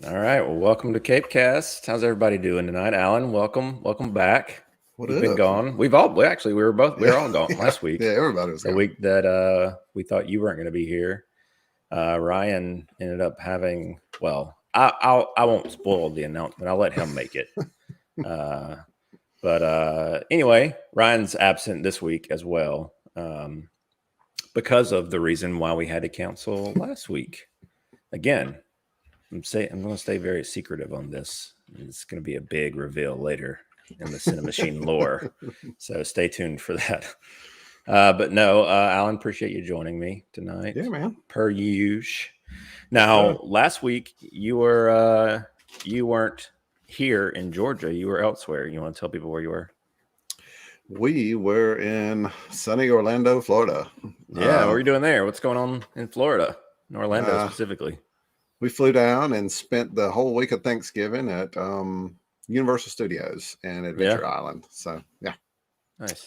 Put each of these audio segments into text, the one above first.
All right. Well, welcome to CAPECAST. How's everybody doing tonight? Alan, welcome back. What You've been up? gone. We were all gone Yeah, last yeah. week. Everybody was The gone. week that we thought you weren't going to be here. Ryan ended up having. Well, I won't spoil the announcement. I'll let him make it. Uh, but anyway, Ryan's absent this week as well because of the reason why we had to cancel last week. Again, I'm going to stay very secretive on this. It's going to be a big reveal later in the CiNEMACHiNE lore, so stay tuned for that. But no, Alan, appreciate you joining me tonight, Yeah, man. per usual. Yes, sir. Now, last week you weren't here in Georgia. You were elsewhere. You want to tell people where you were? We were in sunny Orlando, Florida. Yeah, what Uh, are you doing there? What's going on in Florida, in Orlando uh, specifically? we flew down and spent the whole week of Thanksgiving at Universal Studios and Yeah, Adventure Island. So yeah, nice.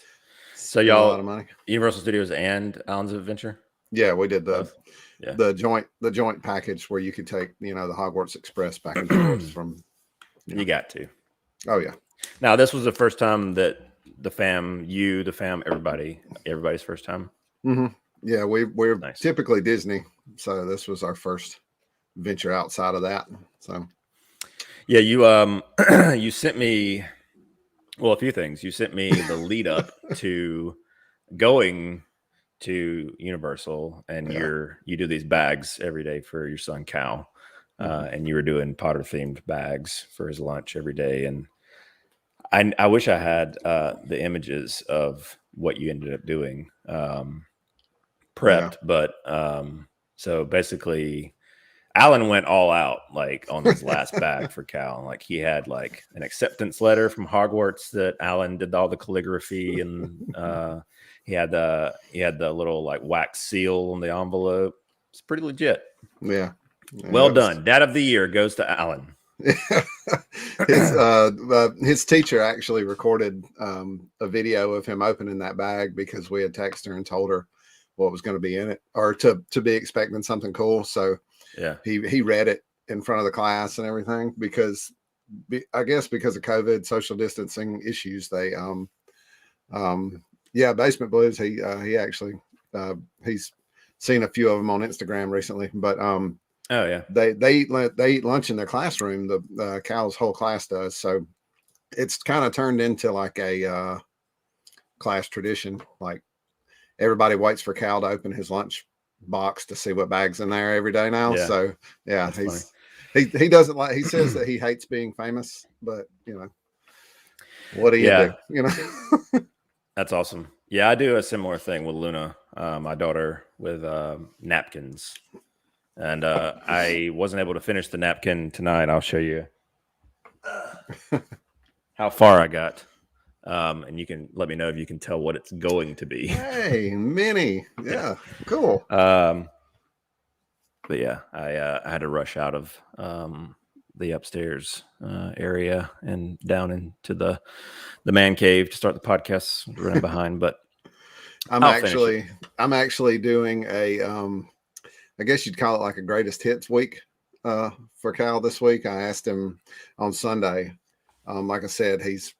So spent a lot of y'all, money. Universal Studios and Islands of Adventure, Yeah, we did the both. Yeah. the joint package where you could take the Hogwarts Express back and forth from. You know, You got to. oh yeah. Now, this was the first time that the fam, everybody's first time. hmm Yeah, we're Nice. typically Disney, so this was our first venture outside of that. So Yeah, you you sent me a few things. You sent me the lead up to going to Universal, and yeah. you do these bags every day for your son Cal, hmm and you were doing Potter themed bags for his lunch every day, and I wish I had the images of what you ended up doing. Yeah. Prepped, but so basically Alan went all out like on his last bag for Cal. Like he had like an acceptance letter from Hogwarts that Alan did all the calligraphy, and he had the little like wax seal on the envelope. It's pretty legit. Yeah. Yeah, Well that was done. Dad of the year goes to Alan. his teacher actually recorded a video of him opening that bag because we had texted her and told her what was going to be in it or to be expecting something cool. So Yeah. he read it in front of the class and everything because I guess because of COVID social distancing issues, they yeah, Basement Blues. He actually uh, he's seen a few of them on Instagram recently, but Oh yeah. they eat lunch in their classroom. The Cal's whole class does, so it's kind of turned into like a class tradition. Like everybody waits for Cal to open his lunch box to see what bags in there every day now. Yeah. So yeah, That's funny. he doesn't like. He says that he hates being famous, but what do you Yeah. do? You know. That's awesome. Yeah, I do a similar thing with Luna, my daughter, with napkins. And I wasn't able to finish the napkin tonight. I'll show you how far I got. And you can let me know if you can tell what it's going to be. Hey, Minnie. Yeah. Yeah, cool. But yeah, I had to rush out of the upstairs area and down into the man cave to start the podcast. Running behind, but I'm I'll finish it. actually I'm actually doing a I guess you'd call it like a greatest hits week for Cal this week. I asked him on Sunday. Like I said, he's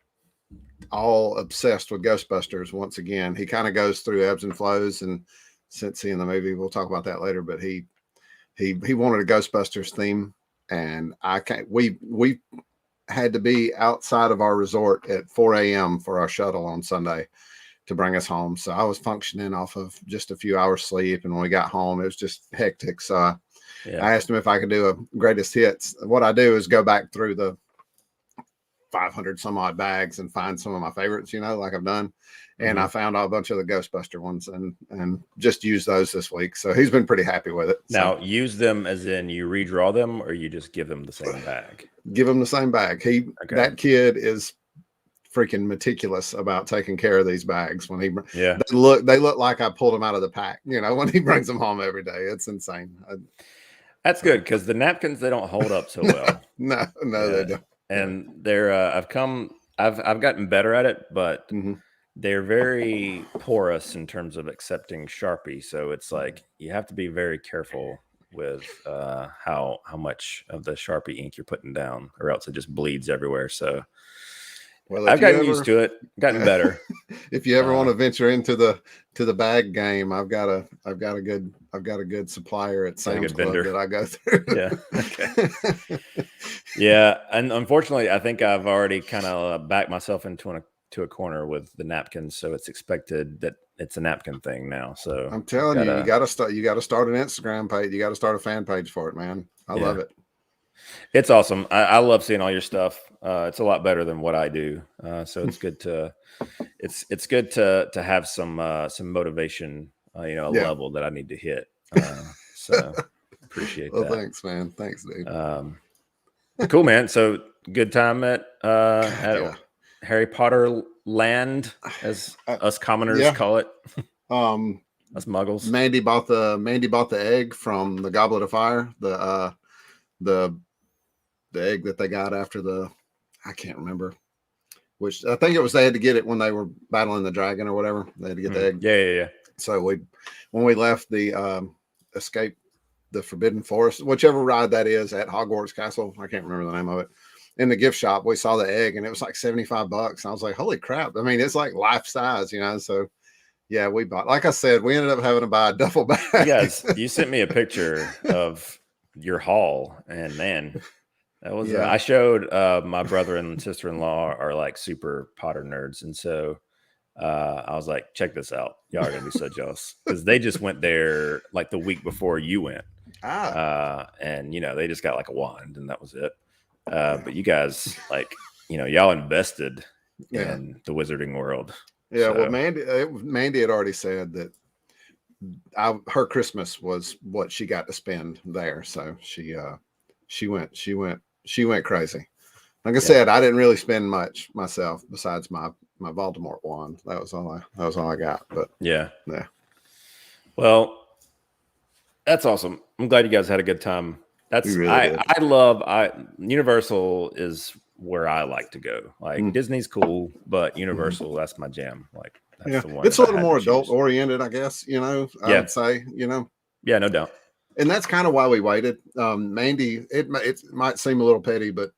all obsessed with Ghostbusters once again. He kind of goes through ebbs and flows, and since seeing the movie, we'll talk about that later. But he wanted a Ghostbusters theme, and I can't. We had to be outside of our resort at 4 a.m. for our shuttle on Sunday to bring us home. So I was functioning off of just a few hours sleep, and when we got home, it was just hectic. So I asked him if I could do a greatest hits. What I do is go back through the 500 some odd bags and find some of my favorites, like I've done. And I found a bunch of the Ghostbuster ones and just use those this week. So he's been pretty happy with it. Now, use them as in you redraw them, or you just give them the same bag? Give him the same bag. That kid is freaking meticulous about taking care of these bags. When they look like I pulled them out of the pack. When he brings them home every day, it's insane. That's good because the napkins, they don't hold up so well. No, they don't. And they're I've gotten better at it, but they're very porous in terms of accepting Sharpie. So it's like you have to be very careful with how much of the Sharpie ink you're putting down, or else it just bleeds everywhere. So Well, I've gotten used to it, gotten better. If you ever want to venture into the bag game, I've got a good supplier at Sam's Club that I go through. Yeah. Okay. Yeah, and unfortunately, I think I've already kind of backed myself into a corner with the napkins, so it's expected that it's a napkin thing now. So I'm telling you, you got to start an Instagram page. You got to start a fan page for it, man. I love it. It's awesome. I love seeing all your stuff. It's a lot better than what I do. So it's good to it's good to have some motivation, level that I need to hit. So appreciate that. Thanks, man. Thanks, dude. Cool, man. So good time at Harry Potter land, as us commoners call it. Us muggles. Mandy bought the egg from the Goblet of Fire. The egg that they got after I can't remember which. I think it was they had to get it when they were battling the dragon or whatever. They had to get the egg. Yeah. So when we left the Escape the Forbidden Forest, whichever ride that is at Hogwarts Castle, I can't remember the name of it. In the gift shop, we saw the egg and it was like $75. And I was like, holy crap. I mean, it's like life size, So yeah, we bought, like I said, we ended up having to buy a duffel bag. Yes, you sent me a picture of your haul, and man, that was I showed my brother and sister-in-law are like super Potter nerds, and so I was like, check this out. Y'all are gonna be so jealous because they just went there like the week before you went. And they just got like a wand and that was it. But you guys, like, y'all invested in the wizarding world. Yeah, so. Well, Mandy had already said that her Christmas was what she got to spend there, so she went crazy. Like I said, I didn't really spend much myself besides my Voldemort wand. That was all I got. But yeah. Well, that's awesome. I'm glad you guys had a good time. That's really I love Universal is where I like to go. Like Disney's cool, but Universal, that's my jam. Like that's the one. It's a little more adult oriented, I guess, I would say, Yeah, no doubt. And that's kind of why we waited. Mandy, it might seem a little petty, but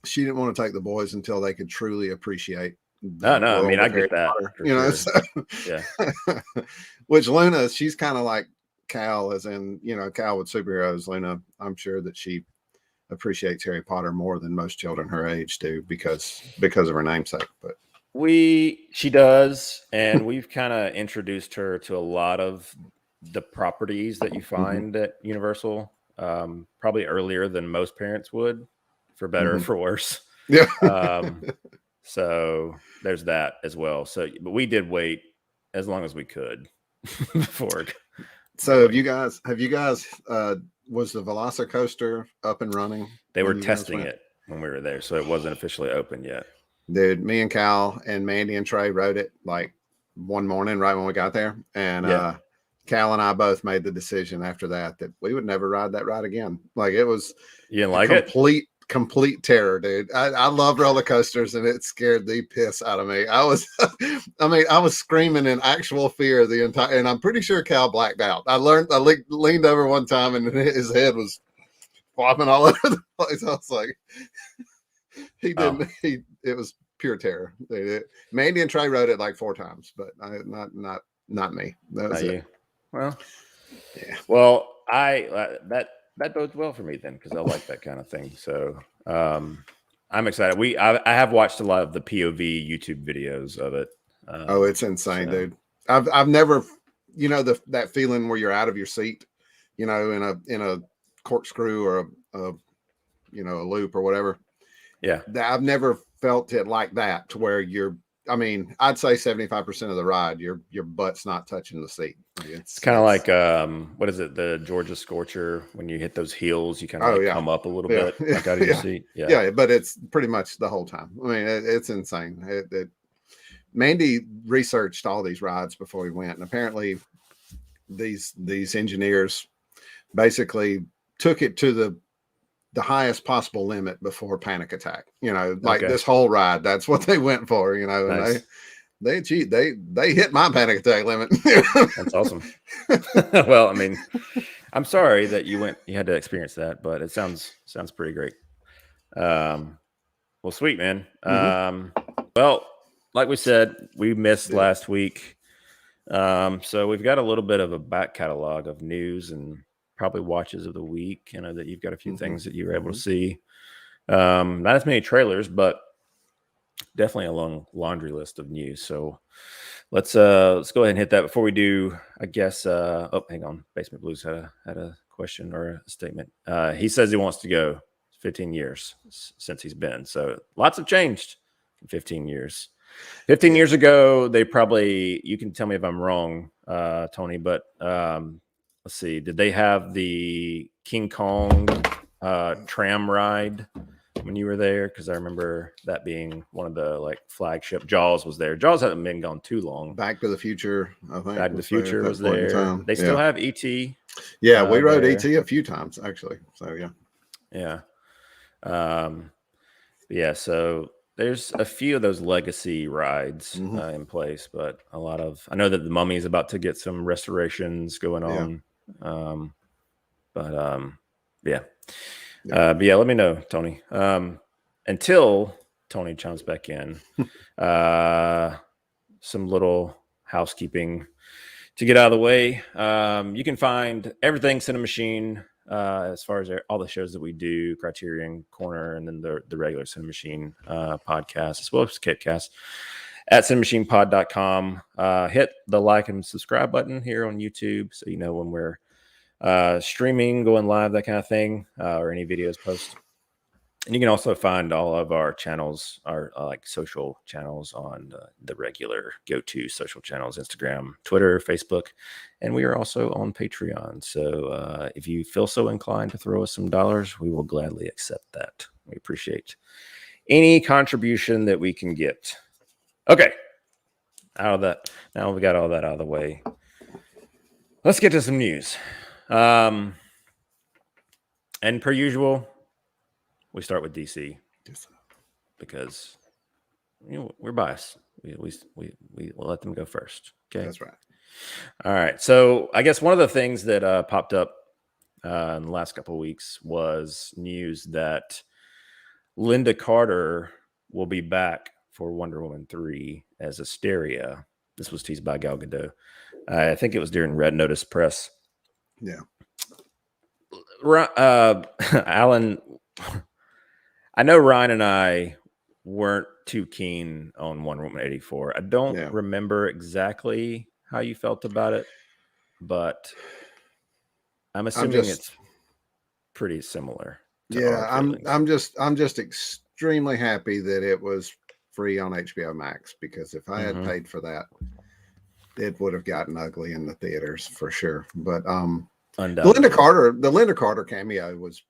she didn't want to take the boys until they could truly appreciate. No, I mean, I get that. So, yeah. Which Luna, she's kind of like Cal, as in, Cal with superheroes. Luna, I'm sure that she appreciates Harry Potter more than most children her age do because of her namesake. But she does, and we've kind of introduced her to a lot of the properties that you find at Universal, probably earlier than most parents would, for better or for worse. Yeah. So there's that as well. So, but we did wait as long as we could before. So have you guys was the Velocicoaster up and running? They were testing it when we were there, so it wasn't officially open yet. Dude, me and Cal and Mandy and Trey rode it like one morning right when we got there. And Cal and I both made the decision after that we would never ride that ride again. Like it was complete terror, dude. I love roller coasters and it scared the piss out of me. I was screaming in actual fear and I'm pretty sure Cal blacked out. I leaned over one time and his head was flopping all over the place. I was like, it was pure terror. Mandy and Trey rode it like 4 times, but not me. That was it. Well, yeah. Well, that bodes well for me then, because I like that kind of thing. So I'm excited. I have watched a lot of the POV YouTube videos of it. It's insane, dude. I've never, that feeling where you're out of your seat, in a corkscrew or a loop or whatever. Yeah, I've never felt it like that, to where I'd say 75% of the ride, your butt's not touching the seat. It's kind of like what is it, the Georgia Scorcher? When you hit those heels, you kind of come up a little bit, like out of your seat. Yeah, but it's pretty much the whole time. I mean, it's insane. Mandy researched all these rides before we went, and apparently these engineers basically took it to the highest possible limit before panic attack. This whole ride, that's what they went for. Nice. They achieved. They hit my panic attack limit. That's awesome. Well, I mean, I'm sorry that you had to experience that, but it sounds pretty great. Well, sweet, man. Well, like we said, we missed last week. So we've got a little bit of a back catalog of news and probably watches of the week. You know that you've got a few things that you were able to see. Not as many trailers, but definitely a long laundry list of news. So let's go ahead and hit that before we do. I guess. Oh, hang on. Basement Blues had a question or a statement. He says he wants to go. 15 years since he's been. So lots have changed in 15 years. 15 years ago, they probably, you can tell me if I'm wrong, Tony, but let's see. Did they have the King Kong tram ride when you were there? Because I remember that being one of the like flagship. Jaws was there. Jaws hadn't been gone too long. Back to the Future, I think. Back to the Future was there. They still have E.T. Yeah, we rode E.T. a few times, actually. So, yeah. Yeah. Yeah, so there's a few of those legacy rides in place, but a lot of, I know that the Mummy is about to get some restorations going on. Yeah. But yeah, let me know, Tony. Until Tony chimes back in, some little housekeeping to get out of the way. You can find everything CiNEMACHiNE, as far as all the shows that we do, Criterion Corner, and then the regular CiNEMACHiNE podcast, as well as CAPECAST at CiNEMACHiNEpod.com. Hit the like and subscribe button here on YouTube so you know when we're streaming, going live, that kind of thing, or any videos post. And you can also find all of our channels, our like social channels on the regular go-to social channels, Instagram, Twitter, Facebook, and we are also on Patreon. So if you feel so inclined to throw us some dollars, we will gladly accept that. We appreciate any contribution that we can get. Okay, out of that. Now we got all that out of the way. Let's get to some news. And per usual, we start with DC because we're biased. We let them go first. Okay, that's right. All right. So I guess one of the things that popped up in the last couple of weeks was news that Linda Carter will be back for Wonder Woman 3 as Asteria. This was teased by Gal Gadot. I think it was during Red Notice Press. Yeah. Alan, I know Ryan and I weren't too keen on Wonder Woman 84. I don't remember exactly how you felt about it, but I'm assuming it's pretty similar. I'm just extremely happy that it was free on HBO Max, because if I had paid for that, it would have gotten ugly in the theaters for sure. But the Linda Carter cameo was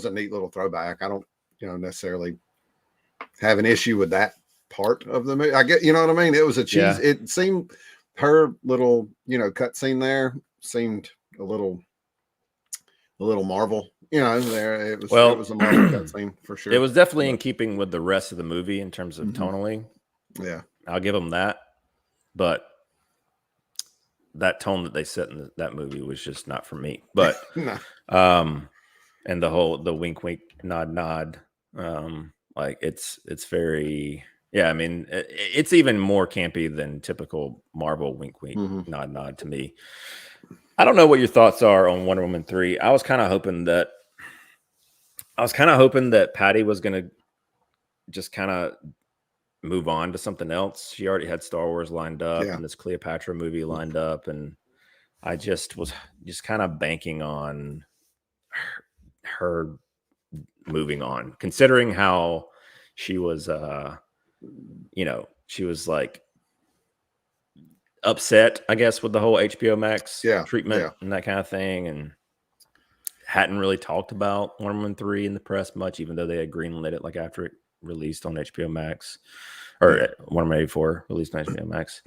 a neat little throwback. I don't necessarily have an issue with that part of the movie. I get, you know what I mean? It was a cheese. Yeah. It seemed her little, cut scene there seemed a little Marvel, there. It was a Marvel cut scene for sure. It was definitely in keeping with the rest of the movie in terms of tonally. Yeah. I'll give them that. But that tone that they set in that movie was just not for me. But, no. And the wink, wink, nod, like it's very, I mean, it's even more campy than typical Marvel wink, wink, nod to me. I don't know what your thoughts are on Wonder Woman 3. I was kind of hoping that Patty was going to just kind of move on to something else. She already had Star Wars lined up and this Cleopatra movie lined up. And I just was kind of banking on her moving on, considering how she was, she was like upset, I guess, with the whole HBO Max treatment and that kind of thing, and hadn't really talked about Wonder Woman 3 in the press much, even though they had greenlit it like after it released on HBO Max, or Wonder Woman 84 released on HBO Max.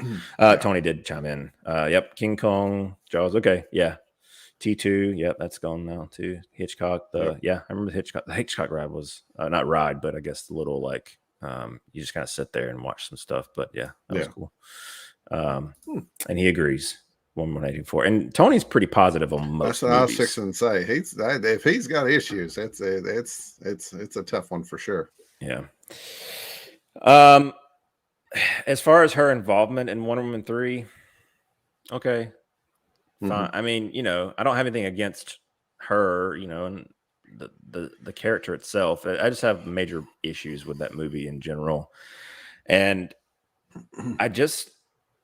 Tony did chime in. Yep, King Kong, Jaws. Okay, yeah. T2, yep, that's gone now too. Hitchcock, I remember the Hitchcock ride was not ride, but I guess the little like You just kind of sit there and watch some stuff. But yeah, that was Yeah. cool. And he agrees. 184. And Tony's pretty positive on most That's what I was movies. fixing to say. If he's got issues, it's a tough one for sure. Yeah. As far as her involvement in Wonder Woman 3, okay, fine. Mhm. I mean, I don't have anything against her, and the character itself. I just have major issues with that movie in general. And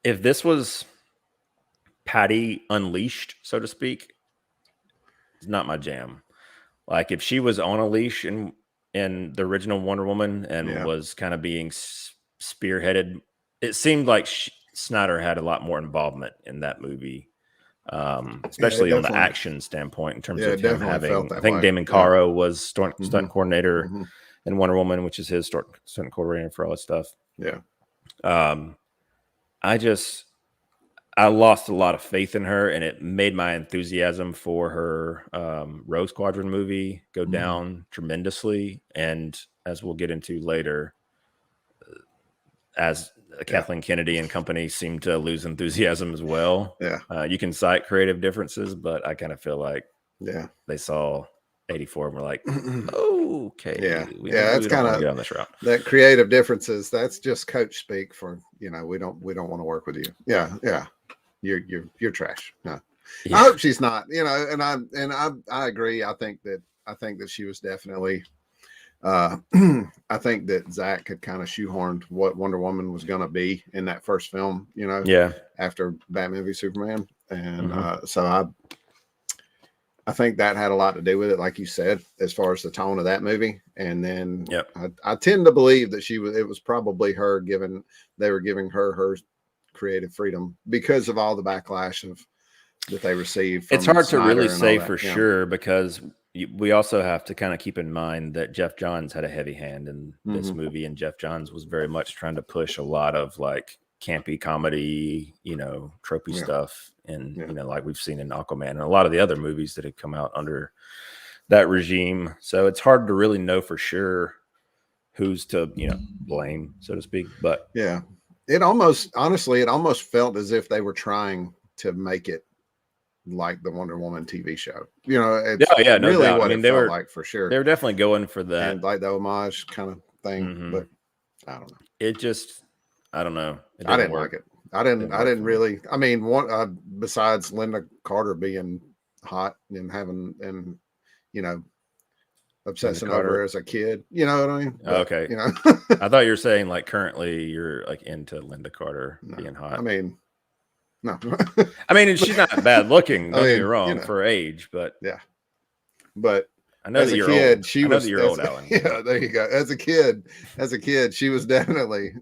if this was Patty Unleashed, so to speak, it's not my jam. Like if she was on a leash in the original Wonder Woman and was kind of being spearheaded, it seemed like Snyder had a lot more involvement in that movie, especially on the action standpoint in terms of him having. I think Damon Caro was stunt coordinator in Wonder Woman, which is his stunt coordinator for all that stuff. Yeah. I lost a lot of faith in her, and it made my enthusiasm for her Rogue Squadron movie go down tremendously. And as we'll get into later, as Kathleen Kennedy and company seem to lose enthusiasm as well. Yeah. You can cite creative differences, but I kind of feel like they saw 84 and were like, okay. That's kind of get on this route. That creative differences. That's just coach speak for, we don't want to work with you. Yeah. You're trash. No, I hope she's not, and I agree. I think that she was definitely, I think that Zach had kind of shoehorned what Wonder Woman was going to be in that first film, after Batman v Superman. And so I think that had a lot to do with it, like you said, as far as the tone of that movie. And then I tend to believe that it was probably her they were giving her creative freedom because of all the backlash that they received. It's hard to really say for sure, because we also have to kind of keep in mind that Jeff Johns had a heavy hand in this movie, and Jeff Johns was very much trying to push a lot of like campy comedy, tropey stuff. And, like we've seen in Aquaman and a lot of the other movies that have come out under that regime. So it's hard to really know for sure who's to, blame, so to speak. But it almost felt as if they were trying to make it like the Wonder Woman TV show. It's no really doubt. what it felt like for sure. They were definitely going for that. And like the homage kind of thing. But I don't know. It just, I don't know. I didn't like it. I didn't really. I mean, besides Linda Carter being hot and having obsessing over her as a kid, you know what I mean? But, okay. I thought you were saying like currently you're like into Linda Carter being hot. I mean, no. I mean, she's not bad looking. Don't get me wrong for age, but but I know as that a you're kid, old. she I know was that you're old, Alan. Yeah, there you go. As a kid, she was definitely,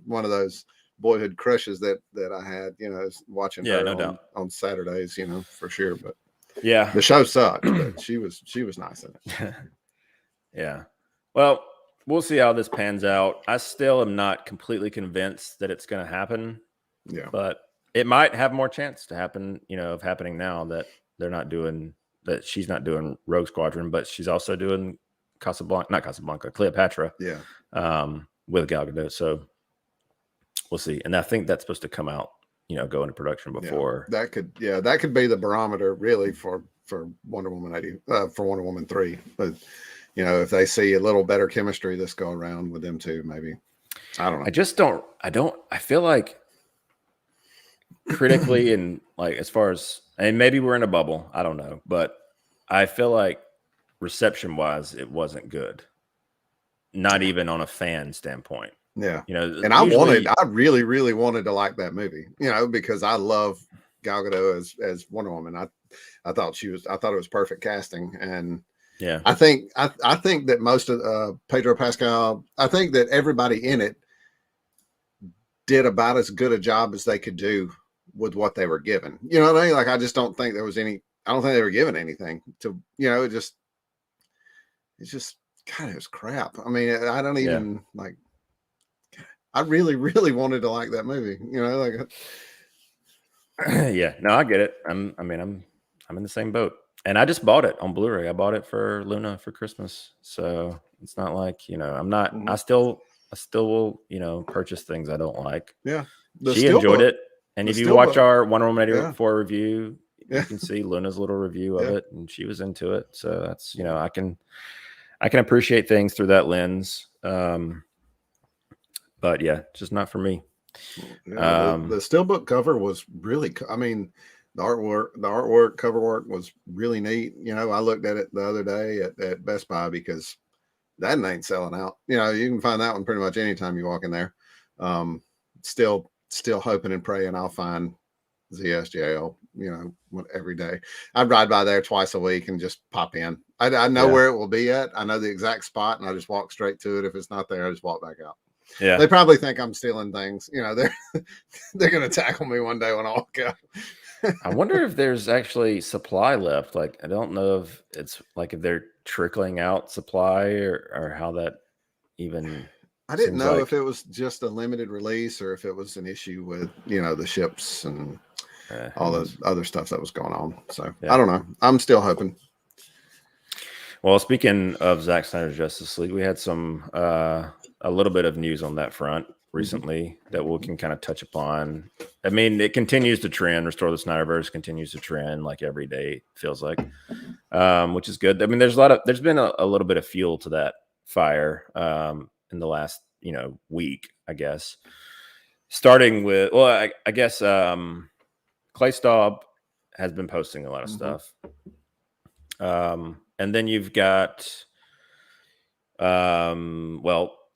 one of those boyhood crushes that I had, watching her on Saturdays, for sure. But the show sucked, but she was nice in it. Yeah. Well, we'll see how this pans out. I still am not completely convinced that it's going to happen. Yeah. But it might have more chance to happen, of happening now that that she's not doing Rogue Squadron, but she's also doing Cleopatra. Yeah. With Gal Gadot. So we'll see. And I think that's supposed to come out, go into production before. That could be the barometer really for Wonder Woman for Wonder Woman 3. But if they see a little better chemistry this go around with them two, maybe. I don't know. I feel like critically and like as far as, and maybe we're in a bubble, I don't know, but I feel like reception wise it wasn't good, not even on a fan standpoint. And I really, really wanted to like that movie, because I love Gal Gadot as Wonder Woman. I thought it was perfect casting. And I think that most of Pedro Pascal, I think that everybody in it did about as good a job as they could do with what they were given. You know what I mean? Like, I just don't think there was I don't think they were given anything to, it's just God, it was crap. I mean, I don't even like, I really, really wanted to like that movie, like. Yeah, no, I get it. I'm in the same boat, and I just bought it on Blu-ray. I bought it for Luna for Christmas. So it's not like, I'm not, still will, you know, purchase things I don't like. Yeah. She enjoyed it. And if you watch our Wonder Woman 84 review, you can see Luna's little review of it, and she was into it. So that's, you know, I can appreciate things through that lens. But yeah, just not for me. Yeah, the steelbook cover was really, I mean, the artwork, cover work was really neat. You know, I looked at it the other day at Best Buy because that ain't selling out. You know, you can find that one pretty much anytime you walk in there. Still hoping and praying I'll find ZSJL, you know, every day. I'd ride by there twice a week and just pop in. I know where it will be at. I know the exact spot, and I just walk straight to it. If it's not there, I just walk back out. Yeah, they probably think I'm stealing things. You know, they're gonna tackle me one day when I walk out. I wonder if there's actually supply left. Like, I don't know if it's like if they're trickling out supply or how that even. I didn't know if it was just a limited release or if it was an issue with, you know, the ships and all the other stuff that was going on. So I don't know. I'm still hoping. Well, speaking of Zack Snyder's Justice League, we had some a little bit of news on that front recently that we can kind of touch upon. I mean, it continues to trend. Restore the Snyderverse continues to trend like every day, feels like, which is good. I mean, there's been a little bit of fuel to that fire in the last, you know, week, I guess. Starting with, well, I guess Clay Staub has been posting a lot of stuff. And then you've got,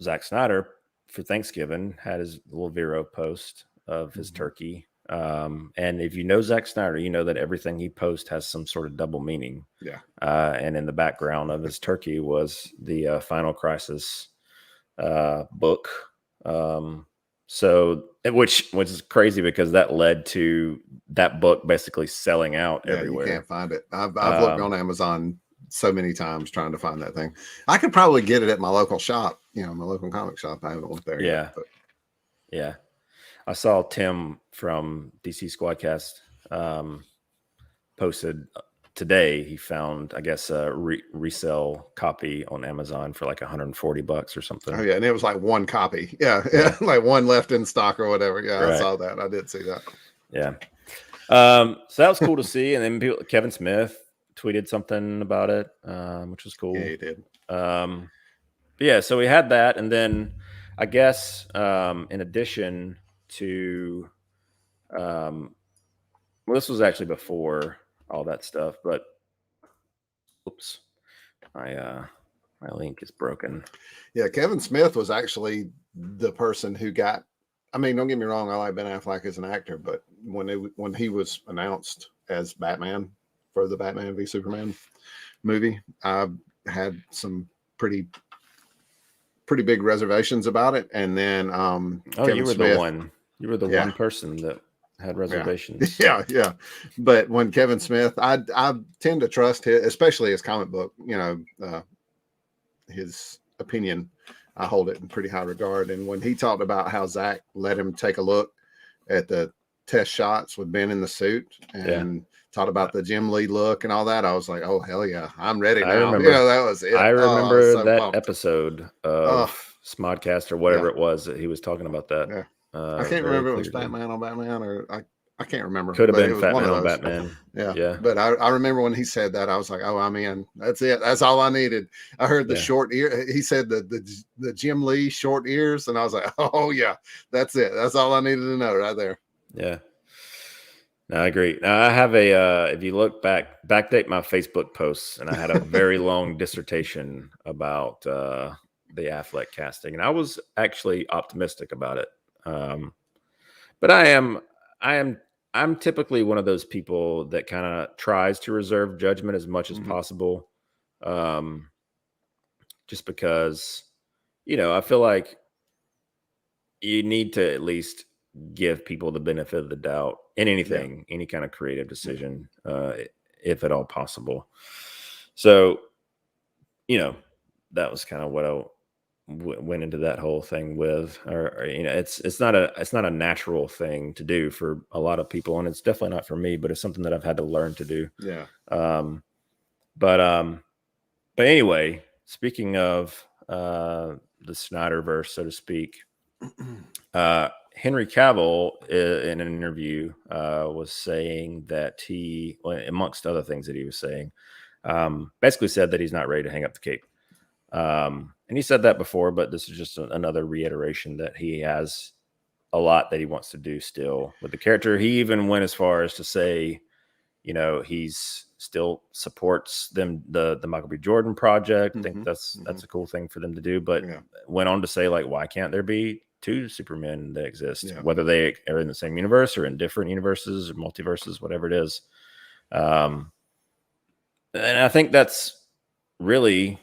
Zack Snyder for Thanksgiving had his little Vero post of his turkey. And if you know Zack Snyder, you know that everything he posts has some sort of double meaning. Yeah. And in the background of his turkey was the Final Crisis book. So which is crazy because that led to that book basically selling out everywhere. You can't find it. I've looked on Amazon so many times trying to find that thing. I could probably get it at my local shop, you know, my local comic shop. I haven't went there yet. But. Yeah. I saw Tim from DC Squadcast posted today. He found, I guess, a resale copy on Amazon for like $140 or something. Oh yeah, and it was like one copy. Yeah. Like one left in stock or whatever. Yeah, right. I saw that. I did see that. Yeah. So that was cool to see. And then Kevin Smith tweeted something about it, which was cool. Yeah, he did. But yeah, so we had that, and then I guess in addition to, well, this was actually before all that stuff, but oops, my link is broken. Yeah, Kevin Smith was actually the person who got. I mean, don't get me wrong, I like Ben Affleck as an actor, but when he was announced as Batman for the Batman v Superman movie, I had some pretty big reservations about it. And then Kevin you were Smith, the one. You were the one person that had reservations. Yeah. But when Kevin Smith, I tend to trust his, especially his comic book, you know, his opinion. I hold it in pretty high regard. And when he talked about how Zach let him take a look at the test shots with Ben in the suit and talked about the Jim Lee look and all that, I was like, oh, hell yeah, I'm ready now. I remember, you know, that was it. I remember so that pumped. Episode of Smodcast or whatever it was that he was talking about that. Yeah. I can't remember if it was Batman on Batman or I can't remember. Could have been Batman on Batman. Yeah. But I remember when he said that, I was like, oh, I'm in. That's it. That's all I needed. I heard the short ear. He said the Jim Lee short ears. And I was like, oh, yeah, that's it. That's all I needed to know right there. Yeah. No, I agree. Now, I have if you look backdate my Facebook posts, and I had a very long dissertation about the Affleck casting. And I was actually optimistic about it. But I'm typically one of those people that kind of tries to reserve judgment as much as possible. Just because, you know, I feel like you need to at least give people the benefit of the doubt in anything, any kind of creative decision, if at all possible. So, you know, that was kind of what I went into that whole thing with, or you know, it's not a natural thing to do for a lot of people, and it's definitely not for me, but it's something that I've had to learn to do. But anyway, speaking of Snyderverse, so to speak. Henry Cavill, in an interview, was saying that he, amongst other things that he was saying, basically said that he's not ready to hang up the cape. And he said that before, but this is just another reiteration that he has a lot that he wants to do still with the character. He even went as far as to say, he's still supports them, the Michael B. Jordan project. I think that's a cool thing for them to do, but went on to say, like, why can't there be two Supermen that exist, whether they are in the same universe or in different universes or multiverses, whatever it is. And I think that's really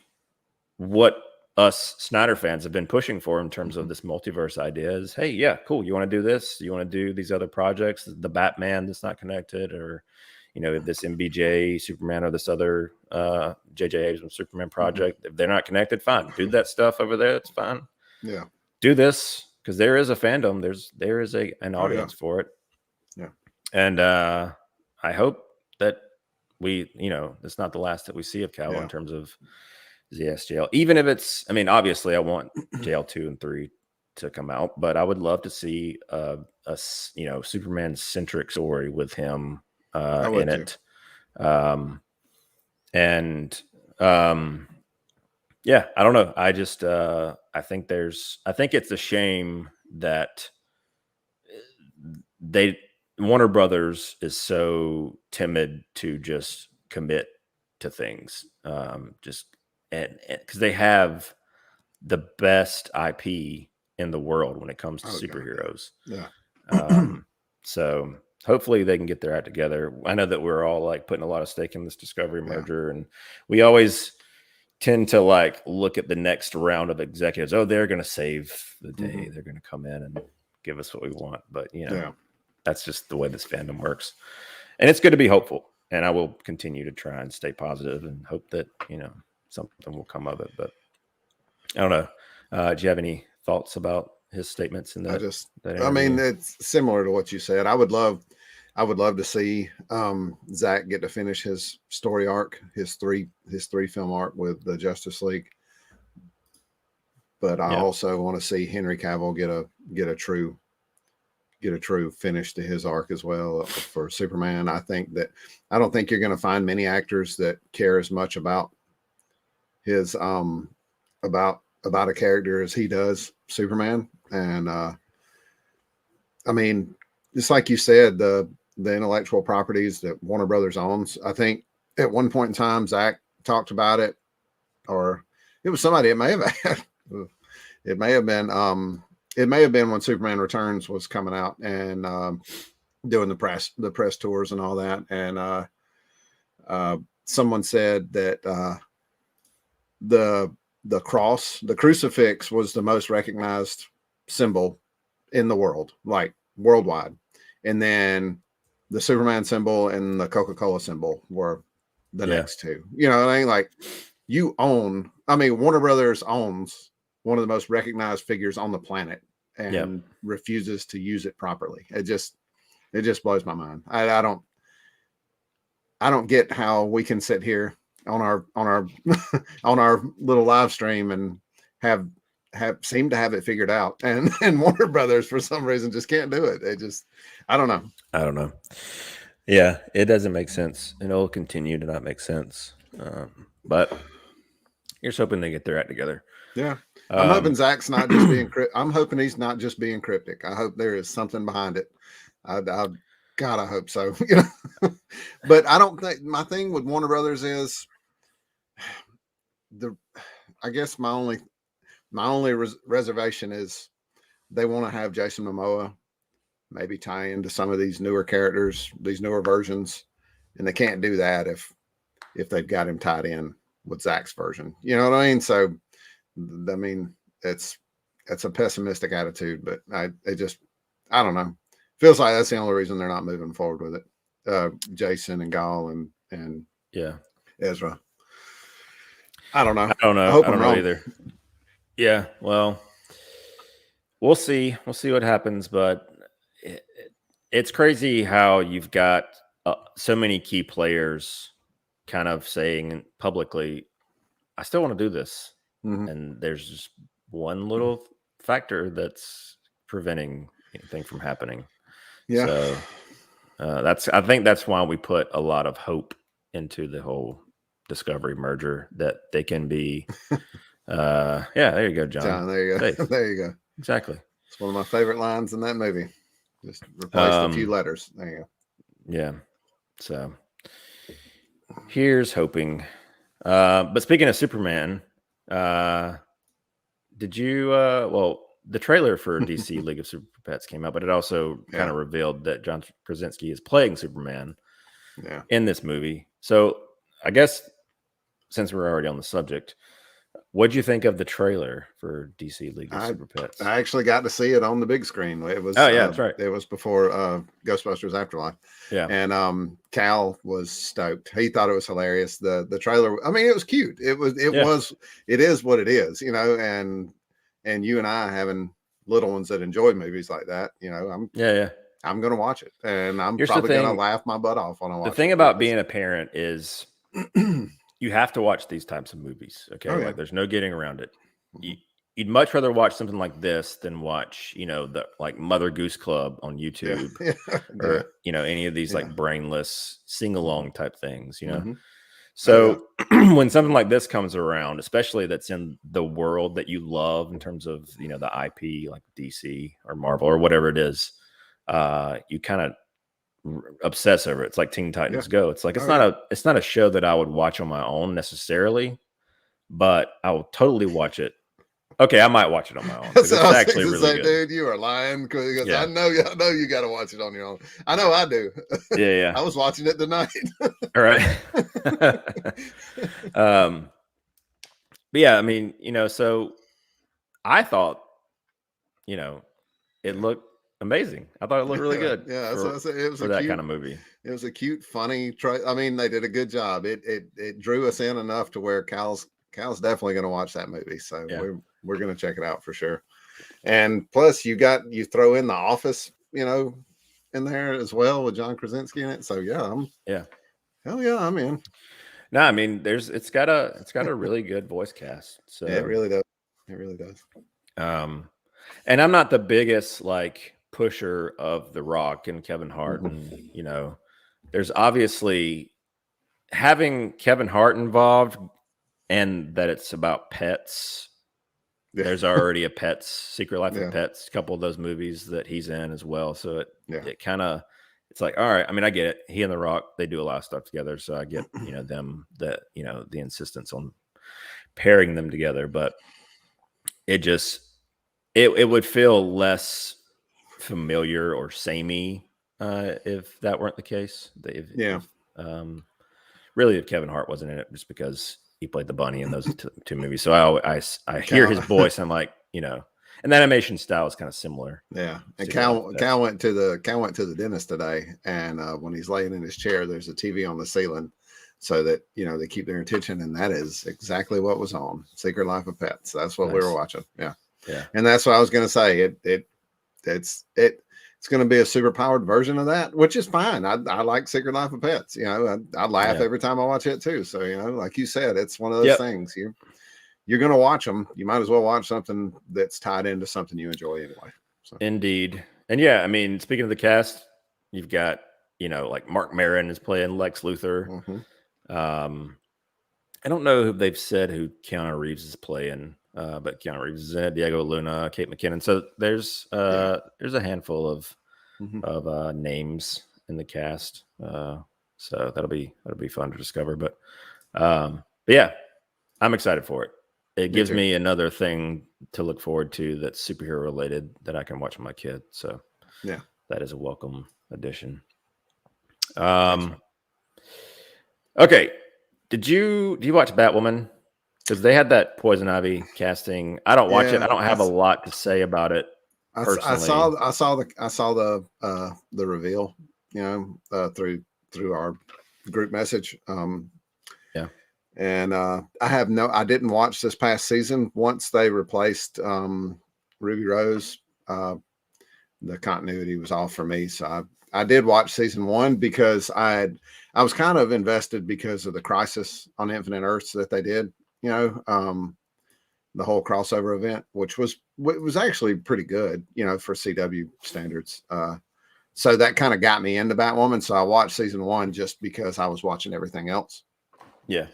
what us Snyder fans have been pushing for in terms of this multiverse idea is, hey, yeah, cool. You want to do this? You want to do these other projects, the Batman that's not connected, or, this MBJ Superman or this other J.J. Abrams Superman project. If they're not connected, fine. Do that stuff over there. It's fine. Yeah. Do this, because there is a fandom. There is an audience for it. Yeah. And I hope that it's not the last that we see of Cal in terms of ZSJL. Even if it's, obviously I want JL 2 and 3 to come out, but I would love to see a Superman centric story with him in it. Yeah, I don't know. I just I think it's a shame that Warner Brothers is so timid to just commit to things. Just because they have the best IP in the world when it comes to superheroes. Yeah. So hopefully they can get their act together. I know that we're all like putting a lot of stake in this Discovery merger, and we always tend to like look at the next round of executives. Oh, they're going to save the day. They're going to come in and give us what we want. But that's just the way this fandom works. And it's good to be hopeful. And I will continue to try and stay positive and hope that, something will come of it. But I don't know. Do you have any thoughts about his statements in that? It's similar to what you said. I would love to see Zach get to finish his story arc, his three film arc with the Justice League. But I also want to see Henry Cavill get a true finish to his arc as well for Superman. I don't think you're going to find many actors that care as much about his about a character as he does Superman. And just like you said, the intellectual properties that Warner Brothers owns, I think at one point in time Zach talked about it, or it was somebody. It may have been when Superman Returns was coming out and doing the press tours and all that. And someone said that the cross, the crucifix, was the most recognized symbol in the world, like worldwide. And then the Superman symbol and the Coca-Cola symbol were the next two. Like Warner Brothers owns one of the most recognized figures on the planet and refuses to use it properly. It just blows my mind. I don't get how we can sit here on our on our little live stream and seem to have it figured out, and Warner Brothers for some reason just can't do it. I don't know. Yeah, it doesn't make sense, and it'll continue to not make sense. But here's hoping they get their act together. Yeah. I'm hoping Zach's not just being I'm hoping he's not just being cryptic. I hope there is something behind it. God, I hope so. But I don't think my thing with Warner Brothers is I guess my only reservation is they want to have Jason Momoa maybe tie into some of these newer characters, these newer versions, and they can't do that if they've got him tied in with Zach's version. You know what I mean? So, it's a pessimistic attitude, but I don't know. Feels like that's the only reason they're not moving forward with it. Jason and Gal and Ezra. I don't know. I don't know either. Yeah, well, we'll see. We'll see what happens, but it's crazy how you've got so many key players kind of saying publicly, I still want to do this. And there's just one little factor that's preventing anything from happening. Yeah. So I think that's why we put a lot of hope into the whole Discovery merger, that they can be yeah, there you go, John. There you go. Safe. There you go. Exactly. It's one of my favorite lines in that movie. Just replaced a few letters. There you go. Yeah. So here's hoping. But speaking of Superman, did you well, the trailer for DC League of Super Pets came out, but it also kind of revealed that John Krasinski is playing Superman in this movie. So I guess since we're already on the subject, what'd you think of the trailer for DC League of Super Pets? I actually got to see it on the big screen. It was that's right. It was before Ghostbusters Afterlife. Yeah. And Cal was stoked. He thought it was hilarious. The trailer, I mean, it was cute. It is what it is, you know, and you and I having little ones that enjoy movies like that, you know, I'm gonna watch it, and I'm probably gonna laugh my butt off when I watch it. The thing about being a parent is you have to watch these types of movies. Okay. Like there's no getting around it. You'd much rather watch something like this than watch, you know, the like Mother Goose Club on YouTube or, you know, any of these like brainless sing-along type things, you know? So when something like this comes around, especially that's in the world that you love in terms of, you know, the IP like DC or Marvel or whatever it is, you kind of obsess over it. It's like Teen Titans Go. It's like it's not a show that I would watch on my own necessarily, but I will totally watch it. Okay, I might watch it on my own. It's actually really good. Dude, you are lying because I know you got to watch it on your own. I know I do. Yeah. I was watching it tonight. All right. But yeah, I mean, you know, so I thought, you know, it looked amazing. I thought it looked really good. Yeah, it was for that kind of movie. It was a cute, funny. I mean, they did a good job. It drew us in enough to where Cal's definitely going to watch that movie. So we're going to check it out for sure. And plus, you throw in The Office, you know, in there as well with John Krasinski in it. So hell yeah, I'm in. No, I mean, it's got a really good voice cast. So it really does. It really does. And I'm not the biggest like pusher of The Rock and Kevin Hart, and you know, there's obviously having Kevin Hart involved, and that it's about pets. There's already a Secret Life of Pets, a couple of those movies that he's in as well. So it kind of, it's like, all right. I mean, I get it. He and The Rock, they do a lot of stuff together. So I get, you know, the insistence on pairing them together, but it just, it would feel less familiar or samey if that weren't the case. Really, if Kevin Hart wasn't in it, just because he played the bunny in those two movies. So I hear his voice. And I'm like, you know, and the animation style is kind of similar. Yeah. And Cal went to the dentist today, and when he's laying in his chair, there's a TV on the ceiling, so that, you know, they keep their attention, and that is exactly what was on Secret Life of Pets. That's what we were watching. Yeah. And that's what I was going to say. It's going to be a super powered version of that, which is fine. I like Secret Life of Pets. You know, I laugh every time I watch it too. So, you know, like you said, it's one of those things. You're going to watch them. You might as well watch something that's tied into something you enjoy anyway. So. Indeed. And yeah, I mean, speaking of the cast, you've got, you know, like Mark Maron is playing Lex Luthor. I don't know who they've said who Keanu Reeves is playing, but Keanu Reeves is in it, Diego Luna, Kate McKinnon. So there's a handful of names in the cast. So that'll be fun to discover. But yeah, I'm excited for it. It gives me another thing to look forward to that's superhero related that I can watch with my kid. So that is a welcome addition. Okay. Do you watch Batwoman? Because they had that Poison Ivy casting. I don't watch it. I don't have a lot to say about it. Personally. I saw the reveal, you know, through our group message. And I didn't watch this past season. Once they replaced Ruby Rose, the continuity was off for me. So I did watch season 1 because I was kind of invested because of the Crisis on Infinite Earths that they did, you know, the whole crossover event, which was actually pretty good, for CW standards. So that kind of got me into Batwoman. So I watched season 1 just because I was watching everything else. Yeah.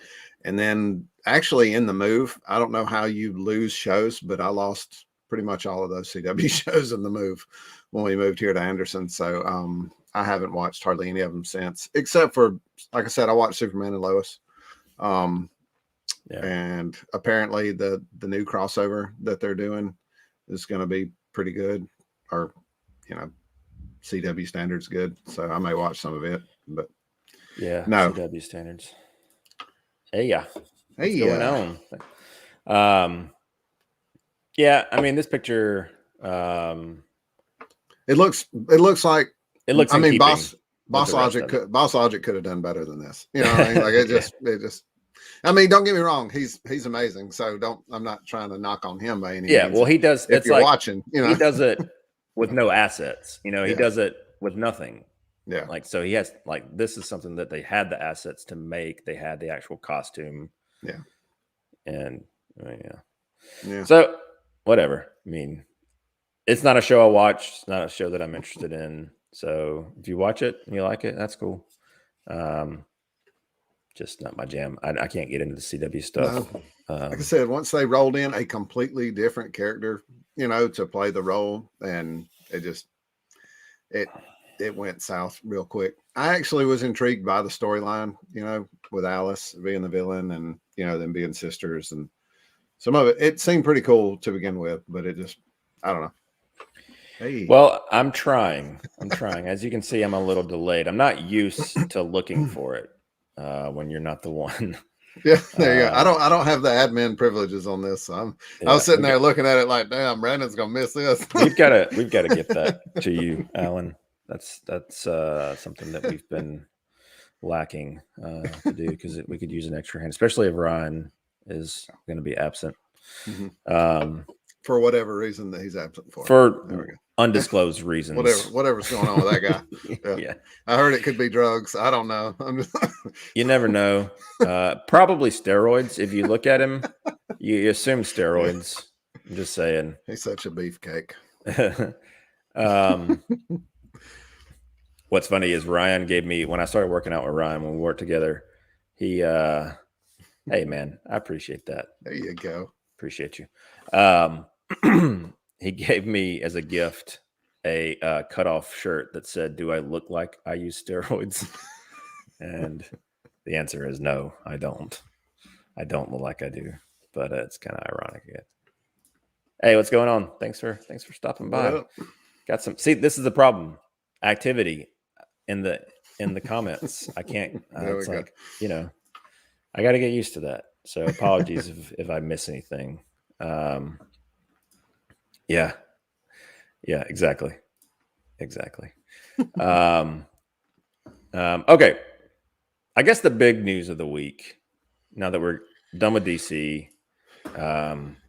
And then actually in the move, I don't know how you lose shows, but I lost pretty much all of those CW shows in the move when we moved here to Anderson. So I haven't watched hardly any of them since, except for, like I said, I watched Superman and Lois. And apparently the new crossover that they're doing is going to be pretty good, or, CW standards good. So I may watch some of it, but no. CW standards. What's Hey, going on? Yeah, I mean, this picture, it looks like, I mean, Boss Logic could have done better than this. You know what I mean? Like it just, I mean, don't get me wrong. He's amazing. So I'm not trying to knock on him by any means. Yeah. Well, he does. If you're watching, he does it with no assets, he does it with nothing. Yeah. Like, so he has, like, this is something that they had the assets to make. They had the actual costume. Yeah. And yeah. So whatever. I mean, it's not a show I watch. It's not a show that I'm interested in. So if you watch it and you like it, that's cool. Just not my jam. I can't get into the CW stuff. No. Like I said, once they rolled in a completely different character, to play the role, and it went south real quick. I actually was intrigued by the storyline, with Alice being the villain and, them being sisters, and some of it seemed pretty cool to begin with, but it just, I don't know. Hey. Well, I'm trying. As you can see, I'm a little delayed. I'm not used to looking for it when you're not the one. Yeah, there you go. I don't have the admin privileges on this. So I was sitting there looking at it like, damn, Brandon's gonna miss this. We've got to get that to you, Alan. That's something that we've been lacking to do, because we could use an extra hand, especially if Ryan is going to be absent. Mm-hmm. For whatever reason that he's absent for. For undisclosed reasons. Whatever's going on with that guy. Yeah. I heard it could be drugs. I don't know. You never know. Probably steroids. If you look at him, you assume steroids. I'm just saying. He's such a beefcake. What's funny is Ryan gave me, when I started working out with Ryan, when we worked together, he, hey man, I appreciate that. There you go. Appreciate you. He gave me as a gift a cutoff shirt that said, "Do I look like I use steroids?" And the answer is no, I don't. I don't look like I do, but it's kind of ironic. Hey, what's going on? Thanks for stopping by. Yep. Got some. See, this is the problem. Activity in the comments. I can't. It's like, I got to get used to that. So apologies if I miss anything. Yeah, exactly. Okay. I guess the big news of the week, now that we're done with DC,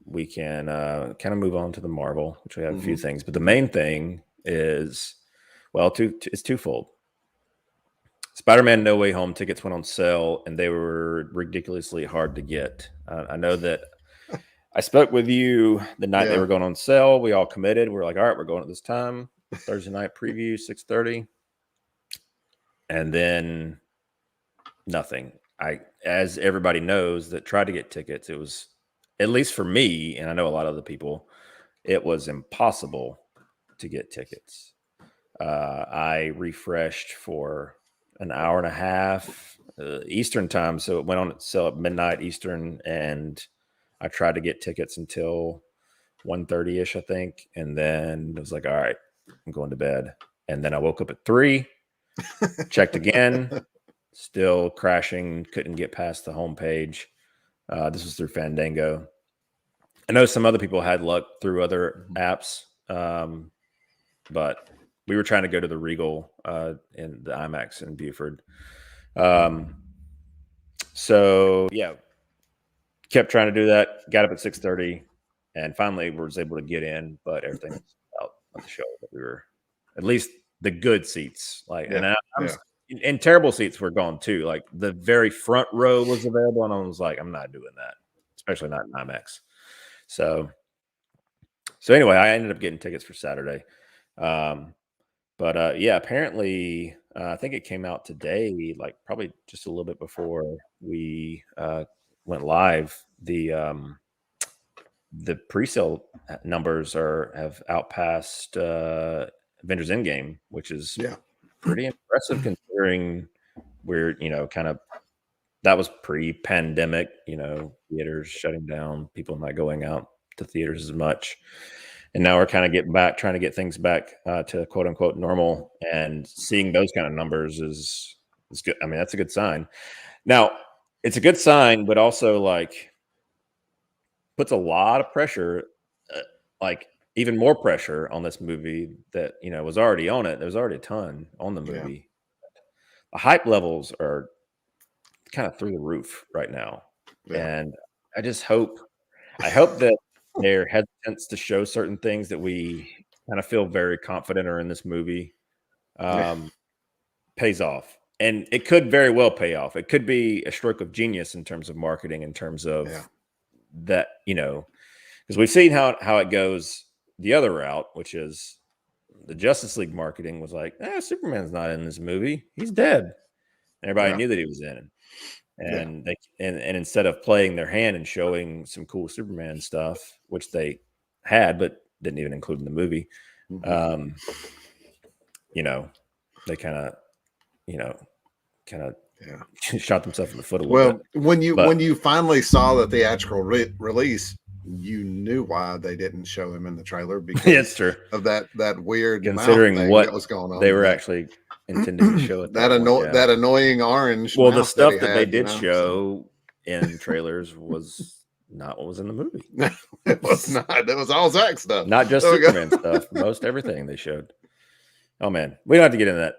we can kind of move on to the Marvel, which we have a few things, but the main thing is, it's twofold. Spider-Man No Way Home tickets went on sale, and they were ridiculously hard to get. I know that I spoke with you the night they were going on sale. We all committed. We're like, all right, we're going at this time. Thursday night preview, 6:30. And then nothing. As everybody knows that tried to get tickets, it was, at least for me, and I know a lot of other people, it was impossible to get tickets. I refreshed for an hour and a half Eastern time, so it went on sale at midnight Eastern, and I tried to get tickets until 1:30ish, I think, and then it was like, all right, I'm going to bed. And then I woke up at 3, checked again, still crashing, couldn't get past the homepage. This was through Fandango. I know some other people had luck through other apps, but we were trying to go to the Regal in the IMAX in Buford. So yeah, kept trying to do that. Got up at 6:30, and finally was able to get in. But everything was out on the show. But we were, at least the good seats, and terrible seats were gone too. Like the very front row was available, and I was like, I'm not doing that, especially not in IMAX. So anyway, I ended up getting tickets for Saturday. But yeah, apparently, I think it came out today, like probably just a little bit before we went live. The pre-sale numbers have outpassed Avengers Endgame, which is pretty impressive considering we're kind of that was pre-pandemic, theaters shutting down, people not going out to theaters as much. And now we're kind of trying to get things back to quote unquote normal, and seeing those kind of numbers is good. I mean, that's a good sign. Now, it's a good sign, but also like puts a lot of pressure, like even more pressure on this movie that, was already on it. There's already a ton on the movie. The hype levels are kind of through the roof right now. And I hope that their hesitance to show certain things that we kind of feel very confident are in this movie pays off. And it could very well pay off. It could be a stroke of genius in terms of marketing, in terms of that, because we've seen how it goes the other route, which is the Justice League marketing was like, Superman's not in this movie. He's dead. And everybody knew that he was in it. And and instead of playing their hand and showing some cool Superman stuff, which they had but didn't even include in the movie, they kind of shot themselves in the foot a little bit. When you finally saw the theatrical release, you knew why they didn't show him in the trailer, because it's true. Of that weird considering what was going on. They were actually intending to show it. that annoying orange. Well, the stuff that they did show in trailers was not what was in the movie. It was not. It was all Zack stuff. Not just Superman stuff. Most everything they showed. Oh man, we don't have to get into that.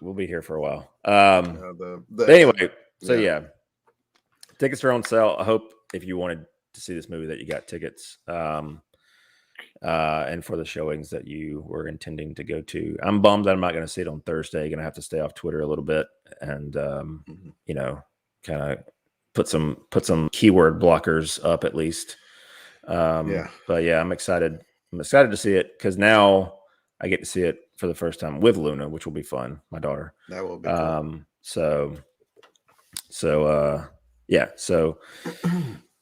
We'll be here for a while. But anyway, so tickets are on sale. I hope if you wanted to see this movie that you got tickets. And for the showings that you were intending to go to. I'm bummed that I'm not going to see it on Thursday. Going to have to stay off Twitter a little bit and kind of put some keyword blockers up at least. But yeah, I'm excited. I'm excited to see it because now I get to see it for the first time with Luna, which will be fun. My daughter. That will be cool. So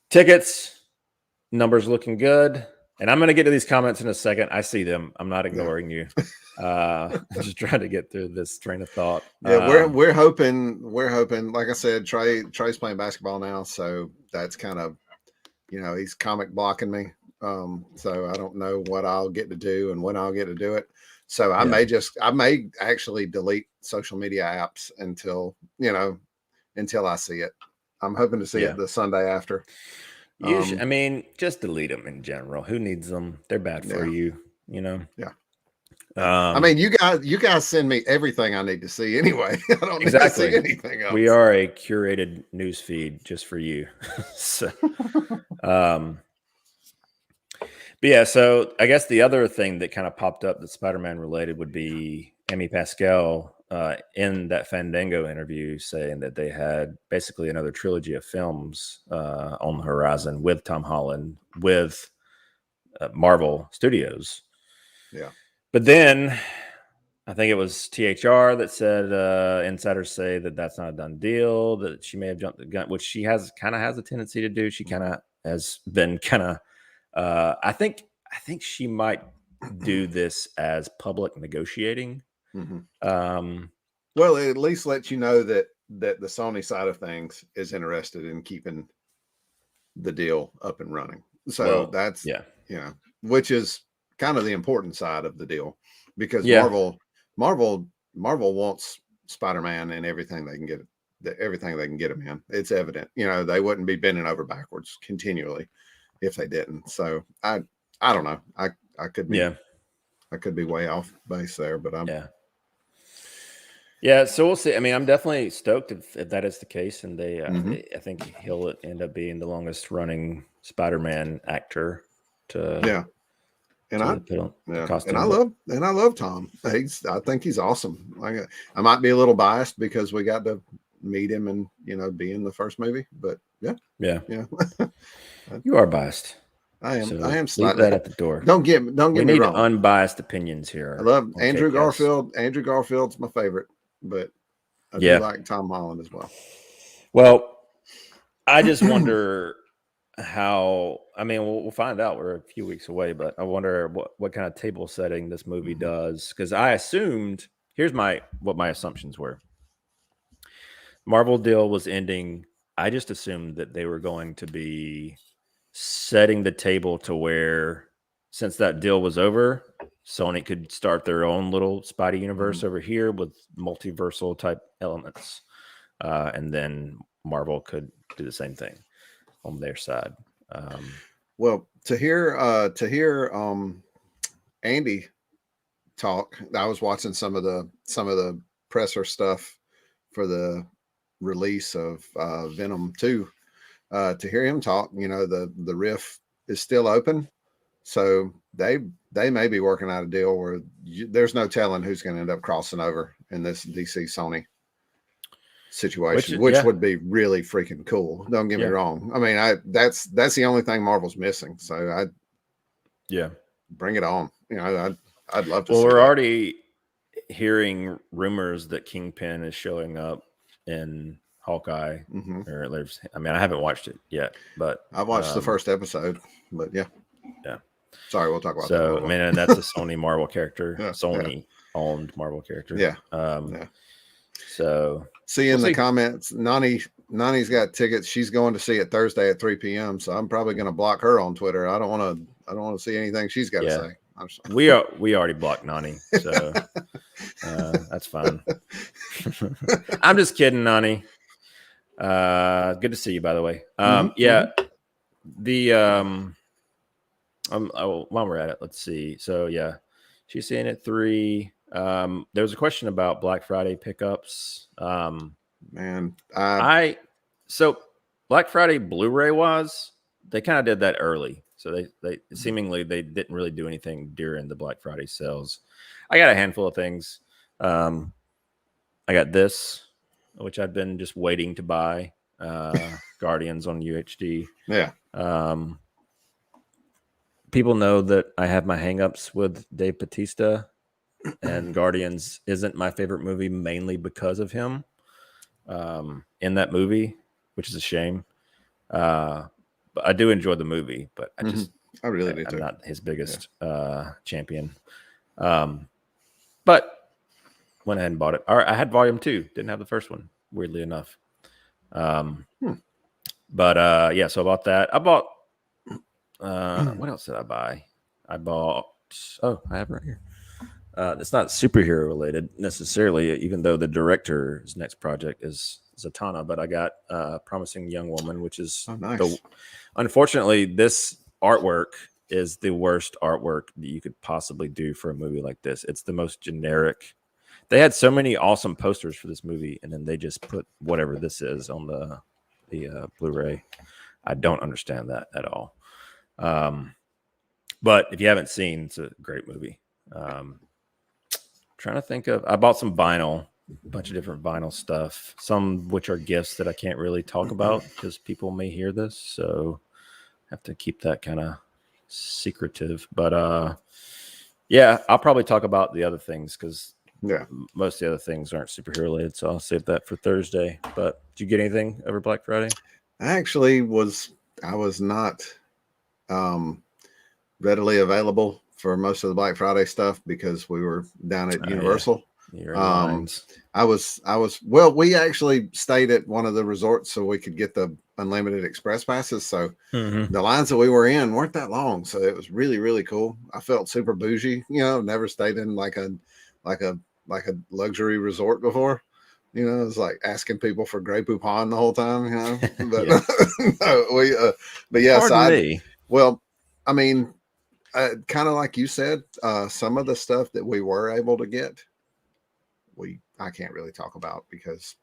tickets, numbers looking good. And I'm going to get to these comments in a second. I see them. I'm not ignoring you. I'm just trying to get through this train of thought. Yeah, we're hoping. Like I said, Trey's playing basketball now, so that's kind of, he's comic blocking me. So I don't know what I'll get to do and when I'll get to do it. So I may actually delete social media apps until I see it. I'm hoping to see it the Sunday after. I mean, just delete them in general. Who needs them? They're bad for you, Yeah. I mean, you guys send me everything I need to see anyway. I don't need to see anything else. We are a curated news feed just for you. So, but yeah, so I guess the other thing that kind of popped up that's Spider-Man related would be Amy Pascal in that Fandango interview saying that they had basically another trilogy of films on the horizon with Tom Holland, with Marvel Studios. Yeah. But then I think it was THR that said insiders say that that's not a done deal, that she may have jumped the gun, which she kind of has a tendency to do. She kind of has been I think she might do this as public negotiating. Mm-hmm. Well, it at least lets you know that the Sony side of things is interested in keeping the deal up and running. So that's which is kind of the important side of the deal, because Marvel wants Spider-Man and everything they can get. Everything they can get him in. It's evident. They wouldn't be bending over backwards continually if they didn't. So I don't know. I could be I could be way off base there, but I'm so we'll see. I mean, I'm definitely stoked if that is the case, and they I think he'll end up being the longest running Spider-Man actor to and I love Tom. I think he's awesome. I might be a little biased because we got to meet him and be in the first movie, but yeah. You are biased. I am. So I am leave slightly. that at the door. Don't get We me need wrong. unbiased opinions here. I love on Andrew CAPECAST. Garfield. Andrew Garfield's my favorite, but I do like Tom Holland as well. Well, I just wonder how. I mean, we'll find out. We're a few weeks away, but I wonder what kind of table setting this movie does. Because I assumed here's what my assumptions were. Marvel deal was ending. I just assumed that they were going to be setting the table to where, since that deal was over, Sony could start their own little Spidey universe over here with multiversal type elements, and then Marvel could do the same thing on their side. Well, to hear Andy talk, I was watching some of the presser stuff for the release of Venom 2. To hear him talk, the riff is still open, so they may be working out a deal where there's no telling who's going to end up crossing over in this DC Sony situation, which would be really freaking cool. Don't get me wrong. I mean, that's the only thing Marvel's missing. So bring it on. I'd love to. Well, we're already hearing rumors that Kingpin is showing up in Hawkeye. Or there's, I mean, I haven't watched it yet, but I watched the first episode. But yeah. Sorry, we'll talk about that. So, I mean, and that's a Sony Marvel character, Sony owned Marvel character. So see in the comments, Nani's got tickets. She's going to see it Thursday at 3 p.m. So I'm probably going to block her on Twitter. I don't want to see anything she's got to say. We already blocked Nani, so that's fine. I'm just kidding, Nani. Good to see you, by the way. While we're at it, let's see. So she's seeing it 3. There was a question about Black Friday pickups. So Black Friday Blu-ray they kind of did that early. So they seemingly they didn't really do anything during the Black Friday sales. I got a handful of things. I got this, which I've been just waiting to buy. Guardians on UHD. People know that I have my hangups with Dave Bautista, and Guardians isn't my favorite movie mainly because of him in that movie, which is a shame. But I do enjoy the movie, but I really do too. I'm not his biggest champion. But went ahead and bought it. All right, I had volume 2, didn't have the first one, weirdly enough. But so I bought that. I bought what else did I buy? I bought I have it right here. It's not superhero related necessarily, even though the director's next project is Zatanna, but I got Promising Young Woman, which is nice. Unfortunately, this artwork is the worst artwork that you could possibly do for a movie like this. It's the most generic. They had so many awesome posters for this movie, and then they just put whatever this is on the Blu-ray. I don't understand that at all. But if you haven't seen, it's a great movie. Trying to think of, I bought some vinyl, a bunch of different vinyl stuff, some which are gifts that I can't really talk about because people may hear this, so I have to keep that kind of secretive. But I'll probably talk about the other things because most of the other things aren't superhero related, so I'll save that for Thursday. But did you get anything over Black Friday? I was not readily available for most of the Black Friday stuff because we were down at Universal. We actually stayed at one of the resorts so we could get the unlimited express passes. So the lines that we were in weren't that long. So it was really, really cool. I felt super bougie, never stayed in like a luxury resort before. It was like asking people for Grey Poupon the whole time, But I mean, kind of like you said, some of the stuff that we were able to get, I can't really talk about because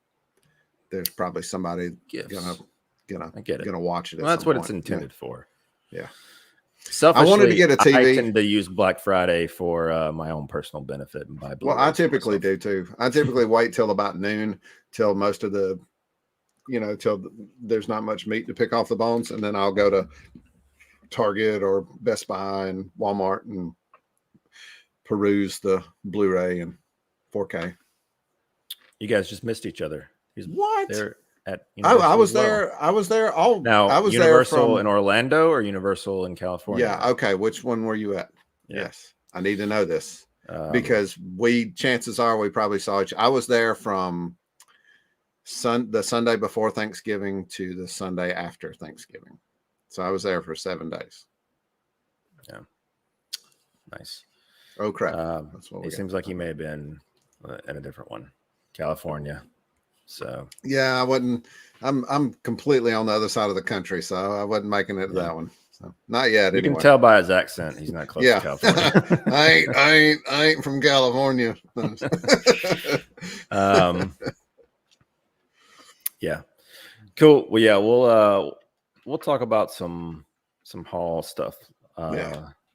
there's probably somebody gonna watch it. Well, that's what it's intended for. Yeah. Selfishly, I wanted to get a TV. I tend to use Black Friday for my own personal benefit and buy Blu-rays. Well, I typically do too. I typically wait till about noon, till most of the, till there's not much meat to pick off the bones, and then I'll go to Target or Best Buy and Walmart and peruse the Blu-ray and 4K. You guys just missed each other. He's What? there at I Universal was as well. there. I was there. All Now, I was Universal there from in Orlando or Universal in California? Yeah. Okay. Which one were you at? Yeah. Yes. I need to know this because chances are we probably saw each. I was there from the Sunday before Thanksgiving to the Sunday after Thanksgiving. So I was there for 7 days. Yeah. Nice. Oh crap. That's what it seems like you may have been at a different one, California. So yeah, I wasn't. I'm completely on the other side of the country, so I wasn't making it to that one. So not yet. You anyway. can tell by his accent he's not close to California. I ain't from California. Yeah. Cool. Well, yeah, we'll talk about some haul stuff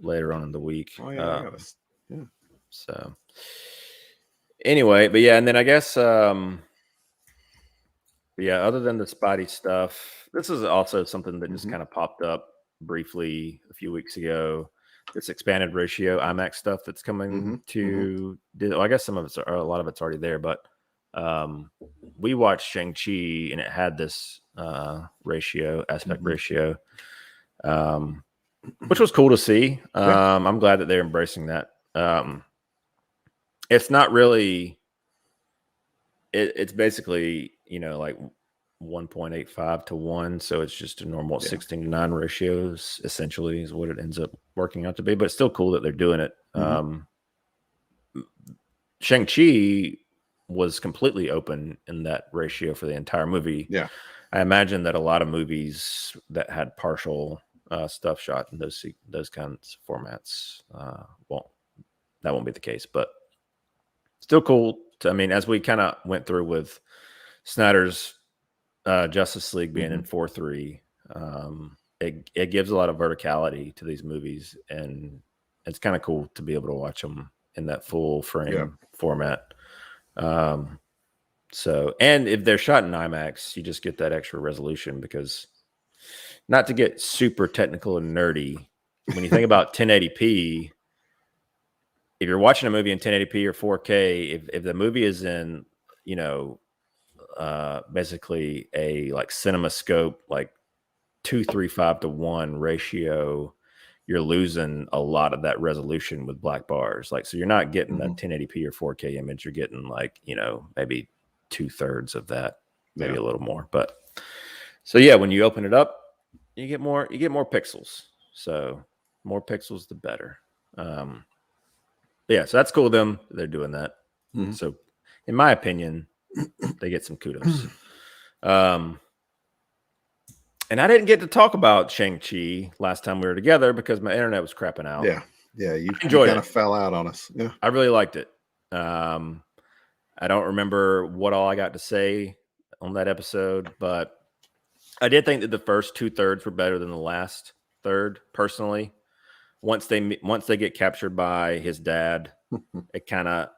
later on in the week. Oh yeah. So anyway, but yeah, and then I guess other than the Spidey stuff, this is also something that just kind of popped up briefly a few weeks ago. This expanded ratio IMAX stuff that's coming to. Well, I guess a lot of it's already there, but we watched Shang-Chi and it had this aspect ratio, which was cool to see. I'm glad that they're embracing that. It's not really. It's basically like 1.85 to 1, so it's just a normal 16:9 ratios. Essentially, is what it ends up working out to be. But it's still cool that they're doing it. Shang-Chi was completely open in that ratio for the entire movie. Yeah, I imagine that a lot of movies that had partial stuff shot in those kinds of formats won't be the case, but still cool. As we kind of went through with Snyder's Justice League being in 4:3, it gives a lot of verticality to these movies, and it's kind of cool to be able to watch them in that full frame format. So, and if they're shot in IMAX, you just get that extra resolution because, not to get super technical and nerdy, when you think about 1080p, if you're watching a movie in 1080p or 4K, if the movie is in, basically a like CinemaScope, like 2:3:5 to 1 ratio, you're losing a lot of that resolution with black bars. So you're not getting that 1080p or 4K image. You're getting maybe 2/3 of that, maybe a little more. But so yeah, when you open it up, you get more pixels. So more pixels, the better. Yeah, so that's cool. They're doing that. So in my opinion, they get some kudos. And I didn't get to talk about Shang-Chi last time we were together because my internet was crapping out. Yeah. You enjoyed kind of fell out on us. Yeah. I really liked it. I don't remember what all I got to say on that episode, but I did think that the first 2/3 were better than the last third, personally. Once they get captured by his dad, it kind of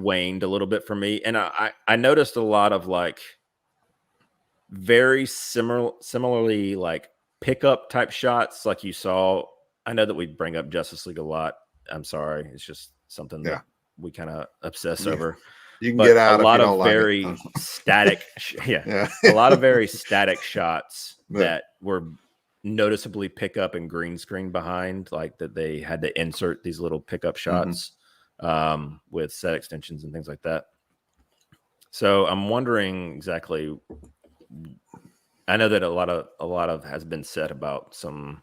waned a little bit for me. And I noticed a lot of very similarly pickup type shots like you saw. I know that we bring up Justice League a lot. I'm sorry. It's just something that we kind of obsess over. You can get out a lot if you of don't very like it. static a lot of very static shots that were noticeably pick up and green screen behind, that they had to insert these little pickup shots with set extensions and things like that. So I'm wondering exactly. I know that a lot of has been said about some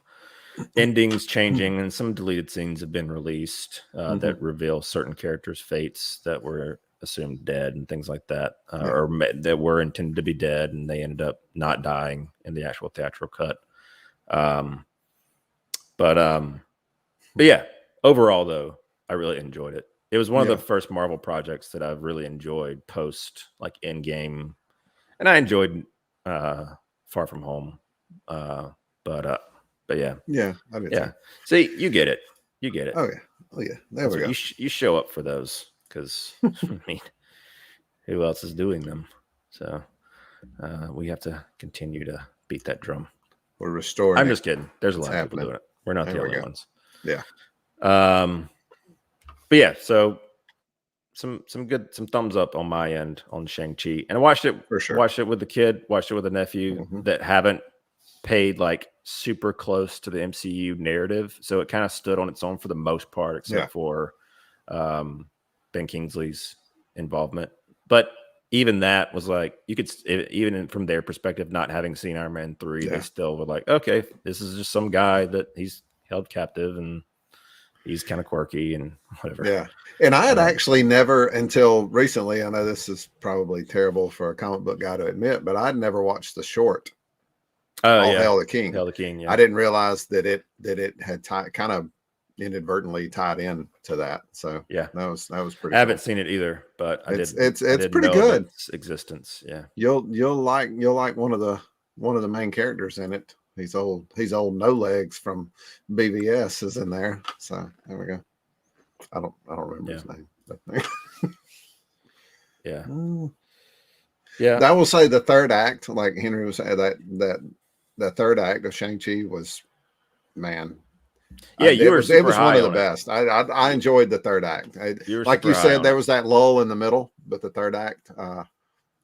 endings changing and some deleted scenes have been released that reveal certain characters' fates that were assumed dead and things like that, or that were intended to be dead and they ended up not dying in the actual theatrical cut. But yeah, overall though, I really enjoyed it. It was one of the first Marvel projects that I've really enjoyed post Endgame, and I enjoyed Far From Home. But yeah, I did too. See, you get it. Oh yeah, there we go. You show up for those because who else is doing them? So we have to continue to beat that drum We're restoring. I'm just kidding. There's a lot of happening. people doing it. We're not There the we only go. ones. Yeah. But yeah, so some thumbs up on my end on Shang-Chi. And I watched it For sure. Watched it with the kid, watched it with a nephew that haven't paid like super close to the MCU narrative. So it kind of stood on its own for the most part, except for Ben Kingsley's involvement. But even that was like, you could, even from their perspective, not having seen Iron Man 3, they still were like, okay, this is just some guy that he's held captive and he's kind of quirky and whatever. Yeah. And I had actually never, until recently, I know this is probably terrible for a comic book guy to admit, but I'd never watched the short. All Hail the King. Hail the King, yeah. I didn't realize that it had kind of inadvertently tied in to that. So yeah, that was pretty. I haven't seen it either, but it's pretty good. Its existence, yeah. You'll like one of the main characters in it. He's old No Legs from BVS is in there. So there we go. I don't remember his name. But yeah. Yeah. I will say the third act, like Henry was saying, that third act of Shang-Chi was, man. Yeah, it was one of the best. I enjoyed the third act. Like you said, there was that lull in the middle, but the third act,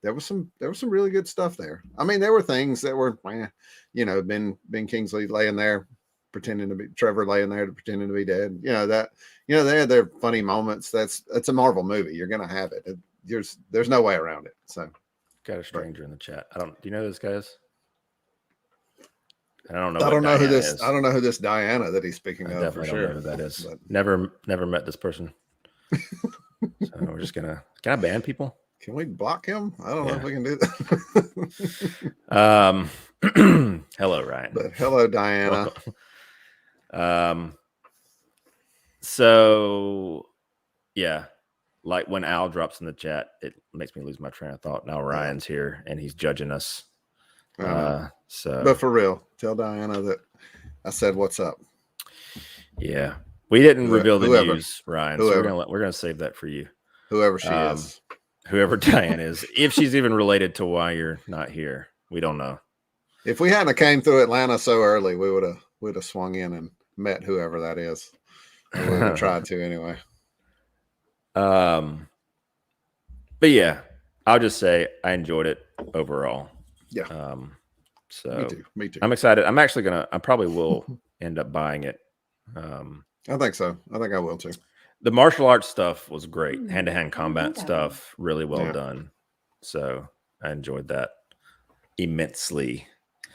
there was some really good stuff there. I mean, there were things that were, Ben Kingsley laying there pretending to be Trevor laying there pretending to be dead. They had their funny moments. It's a Marvel movie. You're gonna have it. There's no way around it. So, got a stranger in the chat. Do you know this guys? I don't know. I don't know who this Diana that he's speaking of. For sure, don't know who that is. But never met this person. So we're just gonna. Can I ban people? Can we block him? I don't know if we can do that. Hello, Ryan. But hello, Diana. So yeah, like when Al drops in the chat, it makes me lose my train of thought. Now Ryan's here and he's judging us. But for real, tell Diana that I said what's up. Yeah, we didn't reveal the news, Ryan. So we're gonna save that for you. Whoever she is, whoever Diane is, if she's even related to why you're not here, we don't know. If we hadn't came through Atlanta so early, we'd have swung in and met whoever that is. We would have tried to anyway. But yeah, I'll just say I enjoyed it overall. Yeah. So me too. I'm excited. I probably will end up buying it. I think so. I think I will too. The martial arts stuff was great. Hand-to-hand combat stuff, really well done. So I enjoyed that immensely.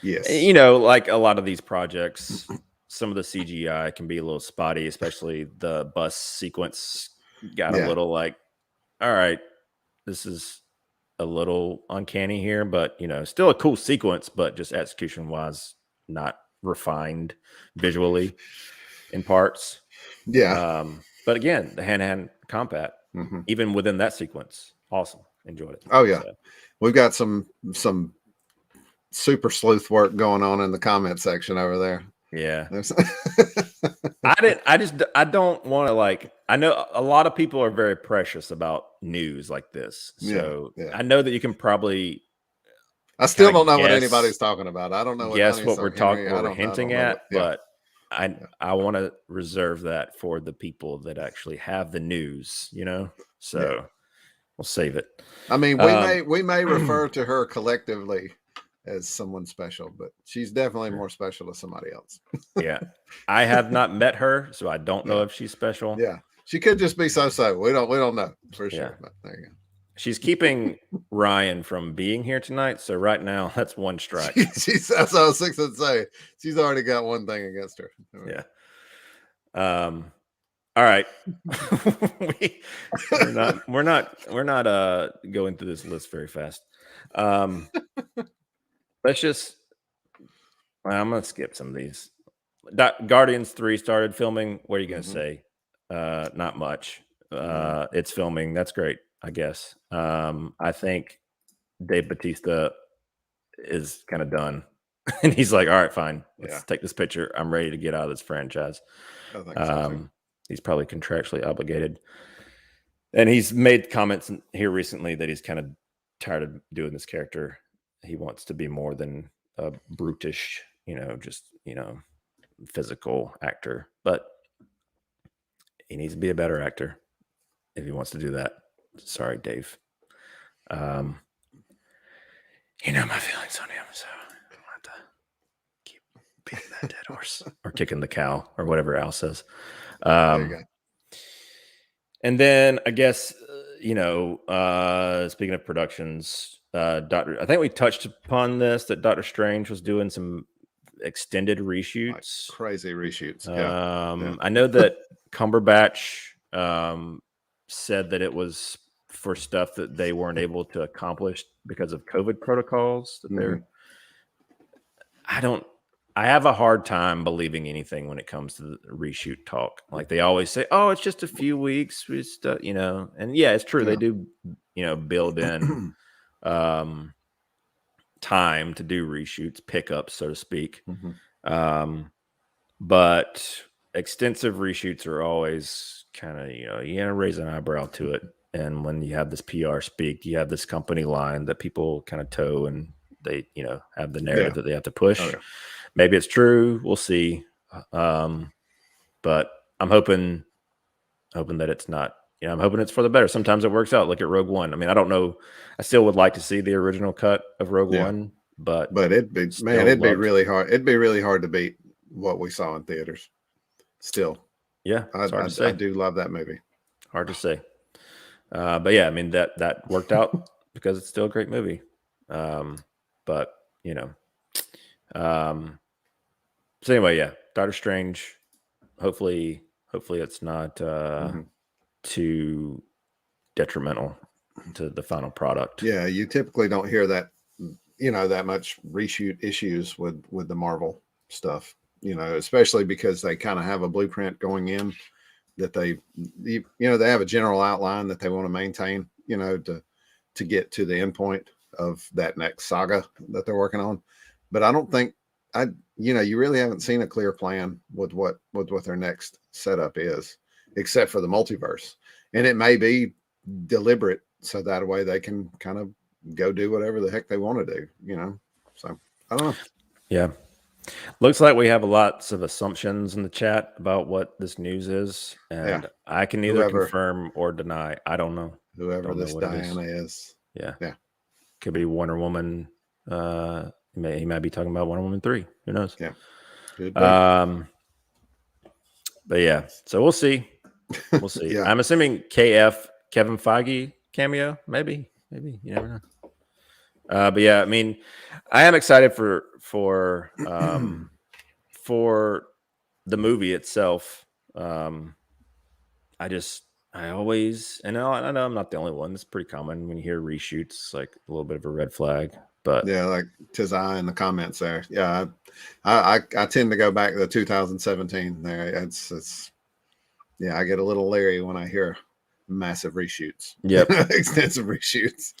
Yes. Like a lot of these projects, some of the CGI can be a little spotty, especially the bus sequence got a little like, all right, this is a little uncanny here, but still a cool sequence, but just execution wise, not refined visually in parts. Yeah. But again, the hand-to-hand combat, even within that sequence, awesome. Enjoyed it. Oh yeah. So. We've got some super sleuth work going on in the comment section over there. Yeah. I don't want to I know a lot of people are very precious about news like this. So I know that you can probably. I still don't know what anybody's talking about. I don't know what we're hinting at, but I want to reserve that for the people that actually have the news, so we'll save it. I mean, we may refer to her collectively as someone special, but she's definitely more special to somebody else. Yeah. I have not met her, so I don't know if she's special. Yeah. She could just be so-so. We don't know for sure, but there you go. She's keeping Ryan from being here tonight, so right now that's one strike. That's what I was fixing to say. She's already got one thing against her. Yeah. All right. we're not going through this list very fast. Let's just. I'm gonna skip some of these. Guardians 3 started filming. What are you gonna say? Not much. It's filming. That's great, I guess. I think Dave Bautista is kind of done, and he's like, "All right, fine. Let's take this picture. I'm ready to get out of this franchise." I think so too. He's probably contractually obligated, and he's made comments here recently that he's kind of tired of doing this character. He wants to be more than a brutish just physical actor, but he needs to be a better actor if he wants to do that. Sorry, Dave. You know my feelings on him, so I don't have to keep beating that dead horse or kicking the cow or whatever Al says. There you go. And then I guess, speaking of productions, I think we touched upon this, that Doctor Strange was doing some extended reshoots. Like crazy reshoots. Yeah. I know that Cumberbatch said that it was for stuff that they weren't able to accomplish because of COVID protocols. That I have a hard time believing anything when it comes to the reshoot talk. Like they always say, "Oh, it's just a few weeks." And yeah, it's true. They do, build in time to do reshoots, pickups, so to speak. But extensive reshoots are always kind of, you raise an eyebrow to it. And when you have this PR speak, you have this company line that people kind of toe, and they, have the narrative that they have to push. Oh, yeah. Maybe it's true. We'll see. But I'm hoping that it's not. I'm hoping it's for the better. Sometimes it works out. Look at Rogue One. I mean, I don't know. I still would like to see the original cut of Rogue One, but it'd be really hard. It'd be really hard to beat what we saw in theaters. Still, yeah, I do love that movie. Hard to say. But yeah, I mean that worked out because it's still a great movie. But so anyway, yeah, Doctor Strange. Hopefully it's not too detrimental to the final product. Yeah, you typically don't hear that, that much reshoot issues with the Marvel stuff. Especially because they kind of have a blueprint going in that they have a general outline that they want to maintain, to get to the end point of that next saga that they're working on. But I don't think you really haven't seen a clear plan with what their next setup is, except for the multiverse. And it may be deliberate so that way they can kind of go do whatever the heck they want to do, So I don't know. Yeah. Looks like we have lots of assumptions in the chat about what this news is, and I can neither confirm or deny. I don't know. Whoever this Diana is. Yeah. Could be Wonder Woman. He might be talking about Wonder Woman 3. Who knows? Yeah. But yeah, so we'll see. We'll see. I'm assuming Kevin Feige cameo. Maybe. You never know. But yeah, I mean, I am excited for the movie itself. I always, and I know I'm not the only one. It's pretty common when you hear reshoots, like a little bit of a red flag. But yeah, like Tizai in the comments there. Yeah, I tend to go back to the 2017 there. It's I get a little leery when I hear massive reshoots. Yep. Extensive reshoots.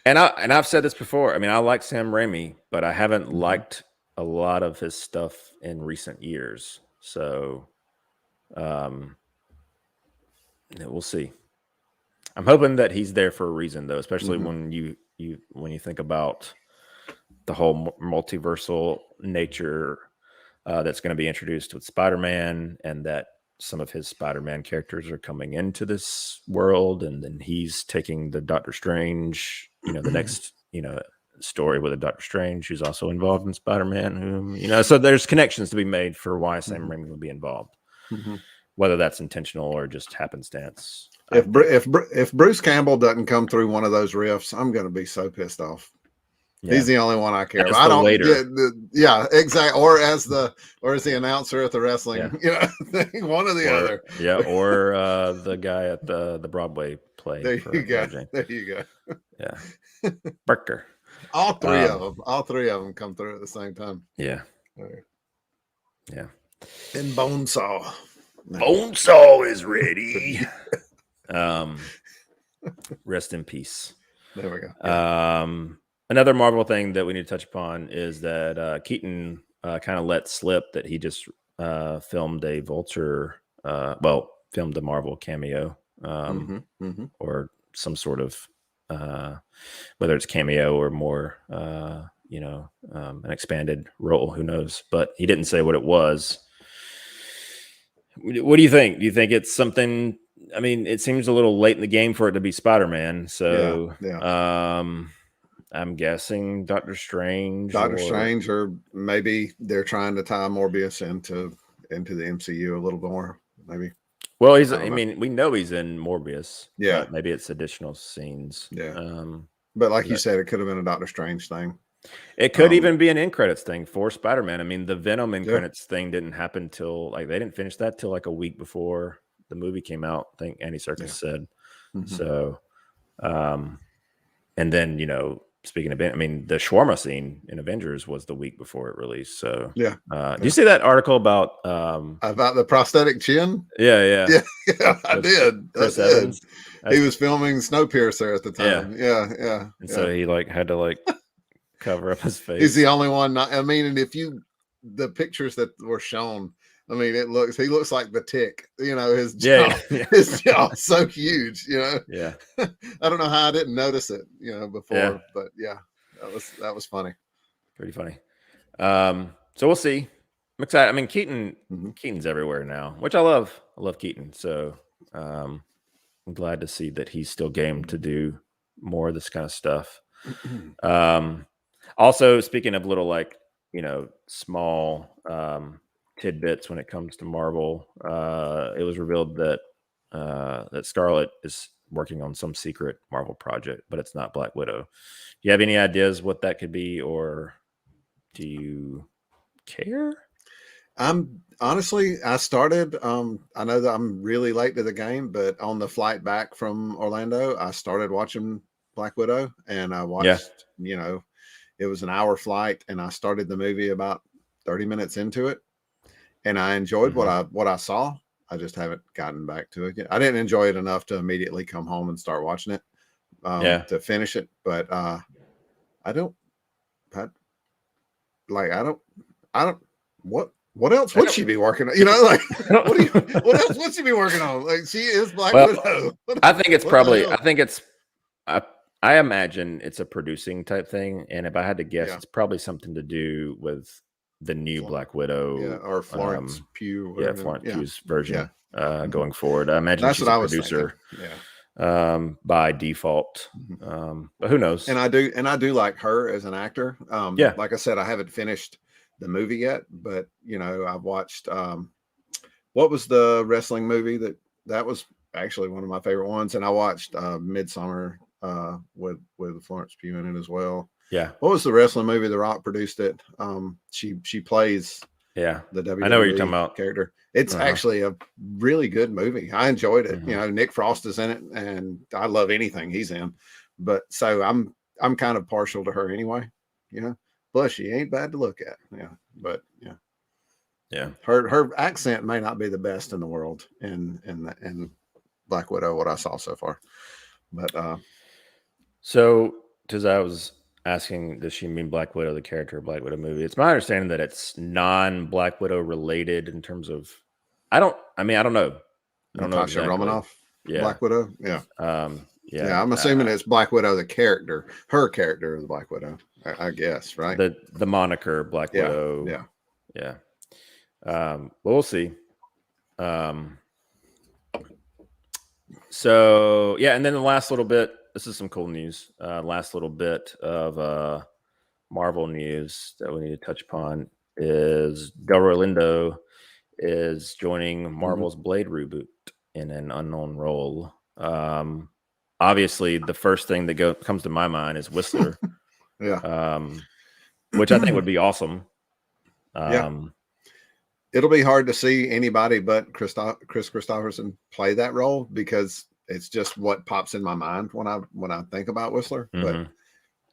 And I've said this before. I mean, I like Sam Raimi, but I haven't liked a lot of his stuff in recent years. So, we'll see. I'm hoping that he's there for a reason, though, especially when you think about the whole multiversal nature that's going to be introduced with Spider-Man, and that some of his Spider-Man characters are coming into this world, and then he's taking the Doctor Strange, the next, story with a Doctor Strange who's also involved in Spider-Man, so there's connections to be made for why Sam Raimi would be involved, whether that's intentional or just happenstance. If Bruce Campbell doesn't come through one of those riffs, I'm going to be so pissed off. Yeah. He's the only one I care about. I don't. Yeah, exactly. Or as the announcer at the wrestling, one or the other. Yeah, or the guy at the Broadway play. There you go. There you go. Yeah, Barker. All three of them come through at the same time. Yeah. Yeah. And Bonesaw. Bonesaw is ready. Rest in peace. There we go. Another Marvel thing that we need to touch upon is that Keaton kind of let slip that he just filmed a Vulture, filmed a Marvel cameo, or some sort of, whether it's cameo or more, an expanded role. Who knows? But he didn't say what it was. What do you think? Do you think it's something? I mean, it seems a little late in the game for it to be Spider-Man. So, I'm guessing Doctor Strange. Or maybe they're trying to tie Morbius into the MCU a little more. Maybe. Well, I mean, we know he's in Morbius. Yeah. But maybe it's additional scenes. Yeah. But like you said, it could have been a Doctor Strange thing. It could even be an end credits thing for Spider-Man. I mean, the Venom end credits thing didn't happen till they didn't finish that till like a week before the movie came out. I think Andy Serkis said. So, and then speaking of, I mean, the shawarma scene in Avengers was the week before it released. So yeah. Do you see that article about the prosthetic chin? Yeah, I did. Chris Evans. He was filming Snowpiercer at the time. Yeah. And so he had to cover up his face. He's the only one. And if the pictures that were shown, I mean, he looks like the Tick. His jaw, his jaw is so huge. Yeah. I don't know how I didn't notice it, before, but that was funny. Pretty funny. So we'll see. I'm excited. I mean, Keaton's everywhere now, which I love. I love Keaton. So I'm glad to see that he's still game to do more of this kind of stuff. Also, speaking of little small tidbits when it comes to Marvel, it was revealed that that Scarlett is working on some secret Marvel project, but it's not Black Widow. Do you have any ideas what that could be, or do you care? Honestly, I started, I know that I'm really late to the game, but on the flight back from Orlando, I started watching Black Widow, and I watched, it was an hour flight, and I started the movie about 30 minutes into it, and I enjoyed what I saw. I just haven't gotten back to it yet. I didn't enjoy it enough to immediately come home and start watching it, to finish it. But what else would she be working on? What else would she be working on? She is Black Widow. I imagine it's a producing type thing. And if I had to guess, it's probably something to do with the new Black Widow. Yeah, or Florence Pugh. Florence Pugh's version going forward. I imagine she's a producer by default. But who knows? And I do like her as an actor. Like I said, I haven't finished the movie yet, but I've watched what was the wrestling movie that was actually one of my favorite ones, and I watched Midsummer with Florence Pugh in it as well. Yeah. What was the wrestling movie? The Rock produced it. She plays the WWE I know what you're talking about character. It's actually a really good movie. I enjoyed it. Nick Frost is in it, and I love anything he's in. But so I'm kind of partial to her anyway. Plus, she ain't bad to look at. But her accent may not be the best in the world in Black Widow, what I saw so far. But so because I was asking, does she mean Black Widow, the character of Black Widow movie? It's my understanding that it's non-Black Widow related in terms of. I don't know. Natasha Romanoff, Black Widow. Yeah. I'm assuming it's Black Widow, the character, her character is Black Widow. I guess, right? The moniker Black Widow. Yeah. We'll see. So and then the last little bit. This is some cool news. Last little bit of Marvel news that we need to touch upon is Delroy Lindo is joining Marvel's Blade reboot in an unknown role. Obviously, the first thing that comes to my mind is Whistler. Which I think would be awesome. It'll be hard to see anybody but Chris Christopherson play that role, because it's just what pops in my mind when I think about Whistler. But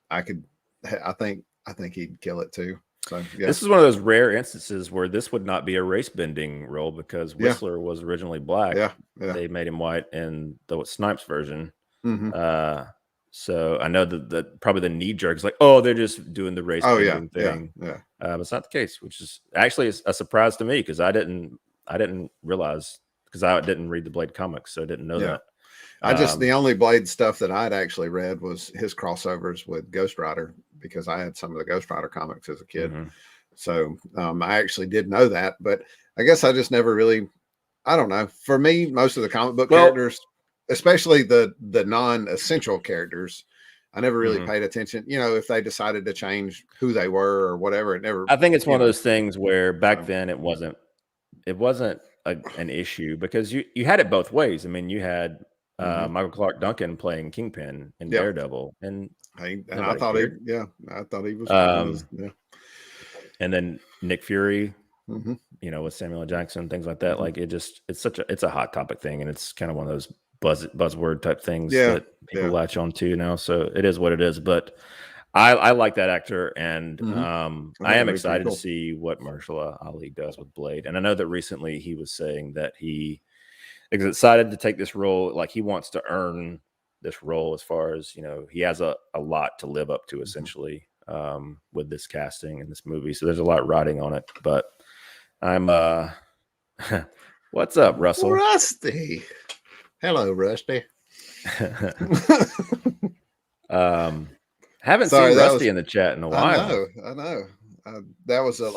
I think he'd kill it too. So this is one of those rare instances where this would not be a race bending role, because Whistler was originally black. They made him white in the Snipes version. So I know that probably the knee jerk is like, oh, they're just doing the race bending thing. But it's not the case, which is actually a surprise to me, because I didn't realize, because I didn't read the Blade comics, so I didn't know that. The only Blade stuff that I'd actually read was his crossovers with Ghost Rider, because I had some of the Ghost Rider comics as a kid. Mm-hmm. So I actually did know that, but I guess I just never really, I don't know. For me, most of the comic book characters, especially the non-essential characters, I never really paid attention. You know, if they decided to change who they were or whatever, it never. I think it's one of those things where back then it wasn't an issue, because you had it both ways. I mean, you had Michael Clark Duncan playing Kingpin in Daredevil, and I thought cared. I thought he was and then Nick Fury, you know, with Samuel L. Jackson, things like that. Like it's a hot topic thing, and it's kind of one of those buzzword type things that people latch on to now. So it is what it is. But I like that actor, and I am excited to see what Mahershala Ali does with Blade. And I know that recently he was saying that he is excited to take this role. Like, he wants to earn this role, as far as, you know, he has a lot to live up to, essentially, with this casting in this movie. So there's a lot riding on it. But I'm what's up, Russell? Rusty. Hello, Rusty. Haven't seen Rusty in the chat in a while. I know. That was a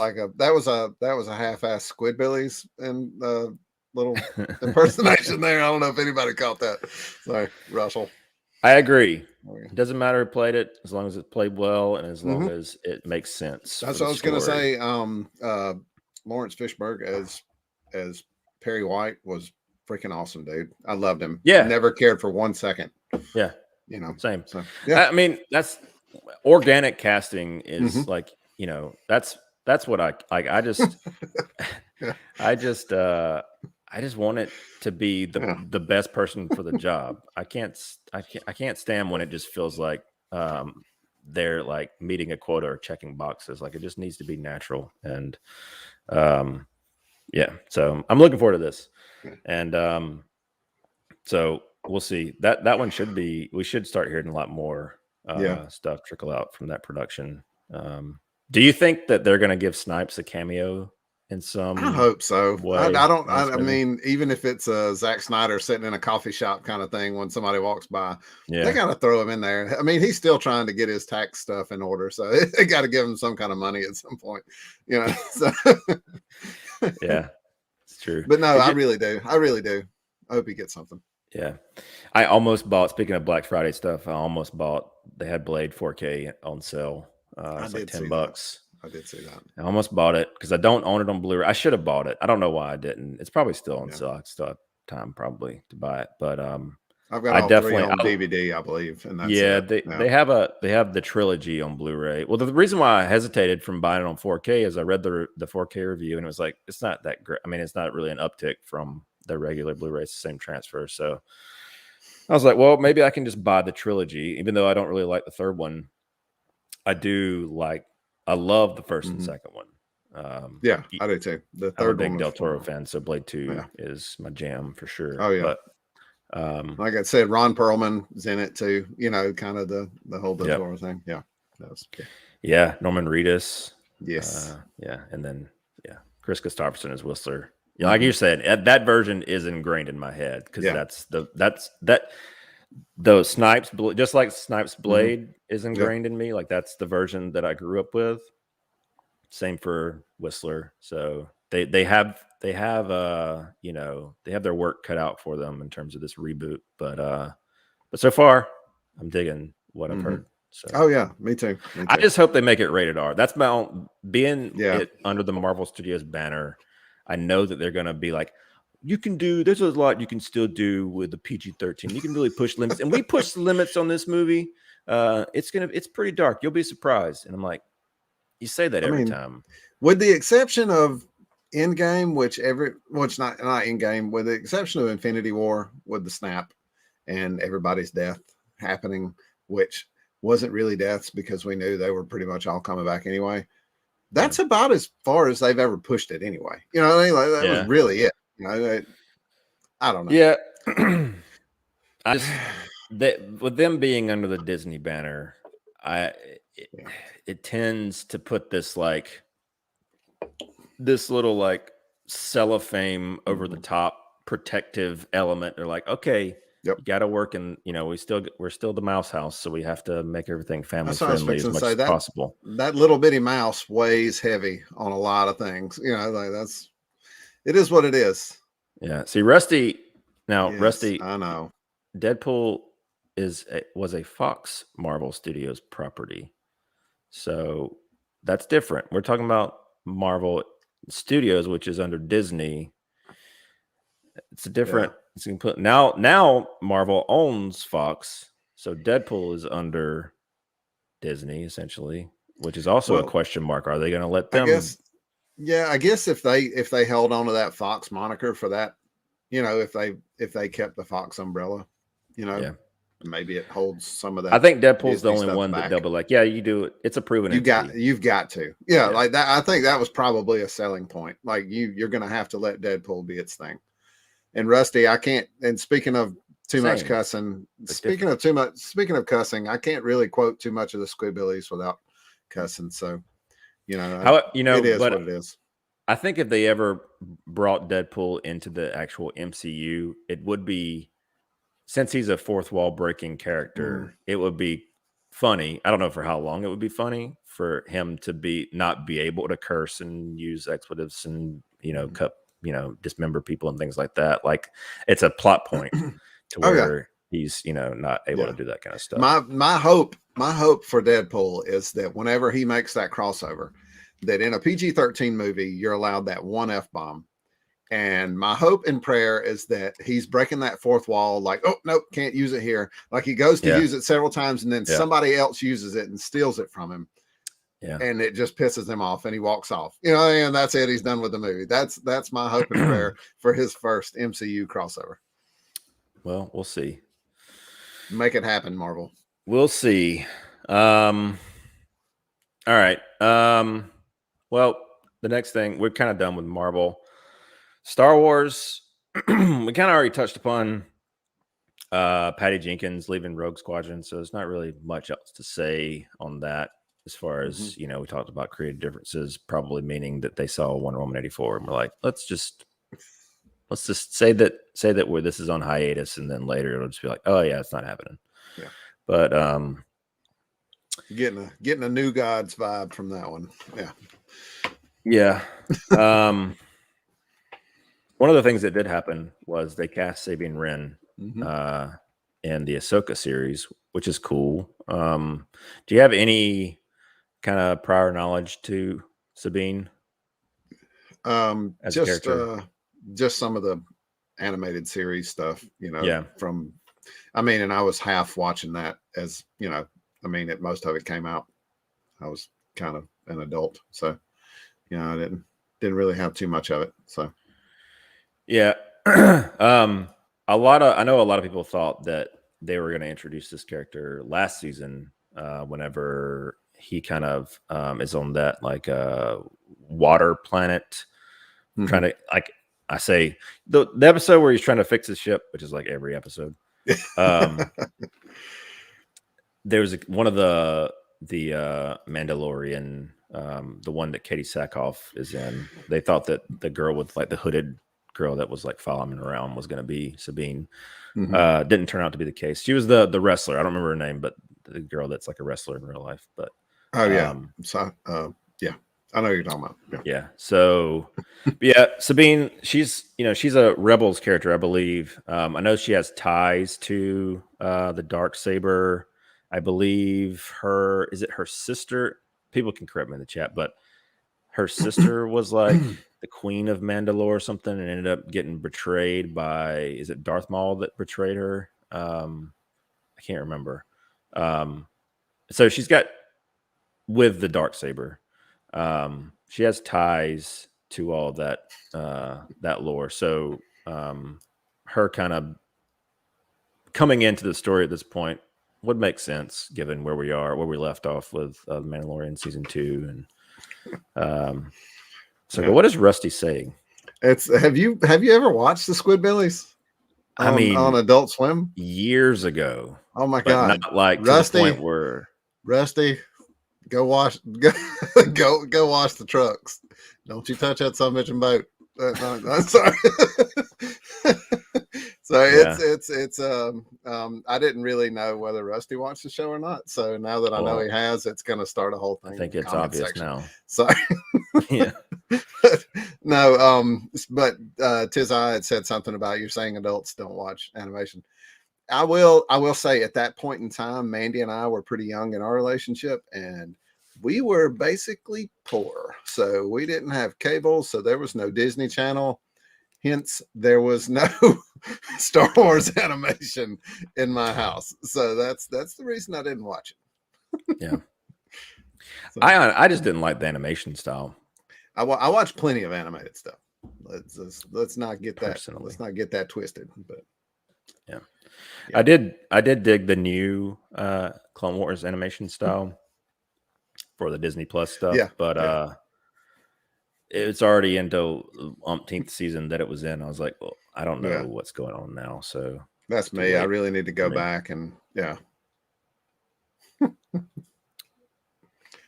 half-ass Squidbillies and little impersonation there. I don't know if anybody caught that. Sorry, Russell. I agree. It doesn't matter who played it, as long as it's played well and as long as it makes sense. That's what I was going to say. Lawrence Fishburne as Perry White was freaking awesome, dude. I loved him. Yeah, never cared for 1 second. Yeah, you know, same. So, I mean, that's organic casting is like, you know, that's what I like. I just I just want it to be the best person for the job. I can't stand when it just feels like they're like meeting a quota or checking boxes. Like, it just needs to be natural. And so I'm looking forward to this. And so we'll see. That one we should start hearing a lot more stuff trickle out from that production. Do you think that they're going to give Snipes a cameo in some? I hope so. Way I mean, even if it's a Zack Snyder sitting in a coffee shop kind of thing, when somebody walks by, they got to throw him in there. I mean, he's still trying to get his tax stuff in order, so they got to give him some kind of money at some point, you know. So yeah, it's true. But no, I really do. I hope he gets something. Yeah, I almost bought. Speaking of Black Friday stuff, I almost bought. They had Blade 4K on sale. It's like $10. I did see that. I almost bought it because I don't own it on Blu-ray. I should have bought it. I don't know why I didn't. It's probably still on sale. I still have time probably to buy it. But I've got all three on DVD, I believe. And that's they have the trilogy on Blu-ray. Well, the reason why I hesitated from buying it on 4K is I read the 4K review, and it was like, it's not that great. I mean, it's not really an uptick from the regular Blu-ray. It's the same transfer. So I was like, well, maybe I can just buy the trilogy, even though I don't really like the third one. I love the first and second one. I do too. The third I'm a big Del Toro fan, so Blade 2 is my jam for sure. Oh yeah. But like I said, Ron Perlman's in it too. You know, kind of the whole Del Toro thing. Yeah. Yeah, Norman Reedus. Yes. And then Chris Christopherson as Whistler. You know, like you said, that version is ingrained in my head because that's those Snipes, just like Snipes Blade is ingrained in me. Like, that's the version that I grew up with. Same for Whistler. So they have you know, they have their work cut out for them in terms of this reboot. But so far, I'm digging what I've heard. So. Oh yeah, me too. I just hope they make it rated R. That's my own it under the Marvel Studios banner. I know that they're gonna be like, there's a lot you can still do with the PG-13. You can really push limits. And we push the limits on this movie. It's pretty dark. You'll be surprised. And I'm like, you say that every time. With the exception of Endgame, which not Endgame, with the exception of Infinity War with the snap and everybody's death happening, which wasn't really deaths because we knew they were pretty much all coming back anyway. That's about as far as they've ever pushed it anyway. You know what I mean? Like, that was really it. You know, I don't know. Yeah. With them being under the Disney banner, it tends to put this little like cellophane over the top protective element. They're like, okay, Yep. You got to work in, we're still the mouse house, so we have to make everything family That's what I was friendly as fixing to much say. as possible. That little bitty mouse weighs heavy on a lot of things. It is what it is. Yeah. See, Rusty. Now, Yes, Rusty, I know. Deadpool was a Fox Marvel Studios property, so that's different. We're talking about Marvel Studios, which is under Disney. It's a different. It's put now Marvel owns Fox, so Deadpool is under Disney essentially, which is also a question mark. Are they going to let them? I guess if they held on to that Fox moniker for that, if they kept the Fox umbrella, maybe it holds some of that. I think Deadpool's Disney the only one back. that they'll be like, yeah, you do it. It's a proven entity. You've got to. Yeah, like that. I think that was probably a selling point. Like you're going to have to let Deadpool be its thing. And Rusty, I can't. And speaking of too much cussing, speaking of cussing, I can't really quote too much of the Squidbillies without cussing. So, it is what it is. I think if they ever brought Deadpool into the actual MCU, it would be, since he's a fourth wall breaking character, it would be funny. I don't know for how long it would be funny for him to not be able to curse and use expletives and cut dismember people and things like that. Like it's a plot point to where he's not able to do that kind of stuff. My hope for Deadpool is that whenever he makes that crossover, that in a PG-13 movie you're allowed that one F-bomb. And my hope and prayer is that he's breaking that fourth wall, like, oh no, can't use it here. Like he goes to use it several times and then somebody else uses it and steals it from him. Yeah. And it just pisses him off and he walks off. And that's it. He's done with the movie. That's my hope and prayer for his first MCU crossover. Well, we'll see. Make it happen, Marvel. We'll see. All right. Well, the next thing, we're kind of done with Marvel. Star Wars, we kind of already touched upon Patty Jenkins leaving Rogue Squadron, so there's not really much else to say on that. As far as we talked about creative differences, probably meaning that they saw Wonder Woman 84 and we're like, let's just say that where this is on hiatus, and then later it'll just be like, oh yeah, it's not happening. Yeah. But getting a New Gods vibe from that one. Yeah. One of the things that did happen was they cast Sabine Wren in the Ahsoka series, which is cool. Do you have any kind of prior knowledge to Sabine? As a character? Just some of the animated series stuff, and I was half watching that as, most of it came out. I was kind of an adult, so, I didn't really have too much of it. So, yeah. I know a lot of people thought that they were going to introduce this character last season, whenever he kind of is on that like water planet, trying to, like I say, the episode where he's trying to fix his ship, which is like every episode. There was one of the Mandalorian, the one that Katie Sackhoff is in. They thought that the girl with like the hooded girl that was like following around was going to be Sabine. Didn't turn out to be the case. She was the wrestler. I don't remember her name, but the girl that's like a wrestler in real life. But I know you're talking about. Yeah. So, Sabine, she's a Rebels character, I believe. I know she has ties to the Darksaber. I believe her sister? People can correct me in the chat, but her sister was like the Queen of Mandalore or something, and ended up getting betrayed by, is it Darth Maul that betrayed her? I can't remember. So she's got, with the Darksaber, she has ties to all that lore. So her kind of coming into the story at this point would make sense given where we left off with The Mandalorian season 2. And but what is Rusty saying? Have you ever watched the Squidbillies? On Adult Swim years ago. Oh my god! Not like Rusty, to the point where Rusty, go wash the trucks. Don't you touch that son of a bitch boat. I'm sorry. So Yeah. I didn't really know whether Rusty watched the show or not. So now that I know he has, it's going to start a whole thing. I think in the it's comment obvious section. now. So Yeah. no, but Tiz I had said something about you saying adults don't watch animation. I will say at that point in time, Mandy and I were pretty young in our relationship, and we were basically poor. So we didn't have cable, so there was no Disney Channel. Hence, there was no Star Wars animation in my house. So that's the reason I didn't watch it. Yeah. So, I just didn't like the animation style. I watched plenty of animated stuff. Let's not get that. Personally. Let's not get that twisted. But yeah. I did dig the new Clone Wars animation style for the Disney Plus stuff. Yeah. But it's already into umpteenth season that it was in. I was like, well, I don't know what's going on now. So that's me. I really need to go back and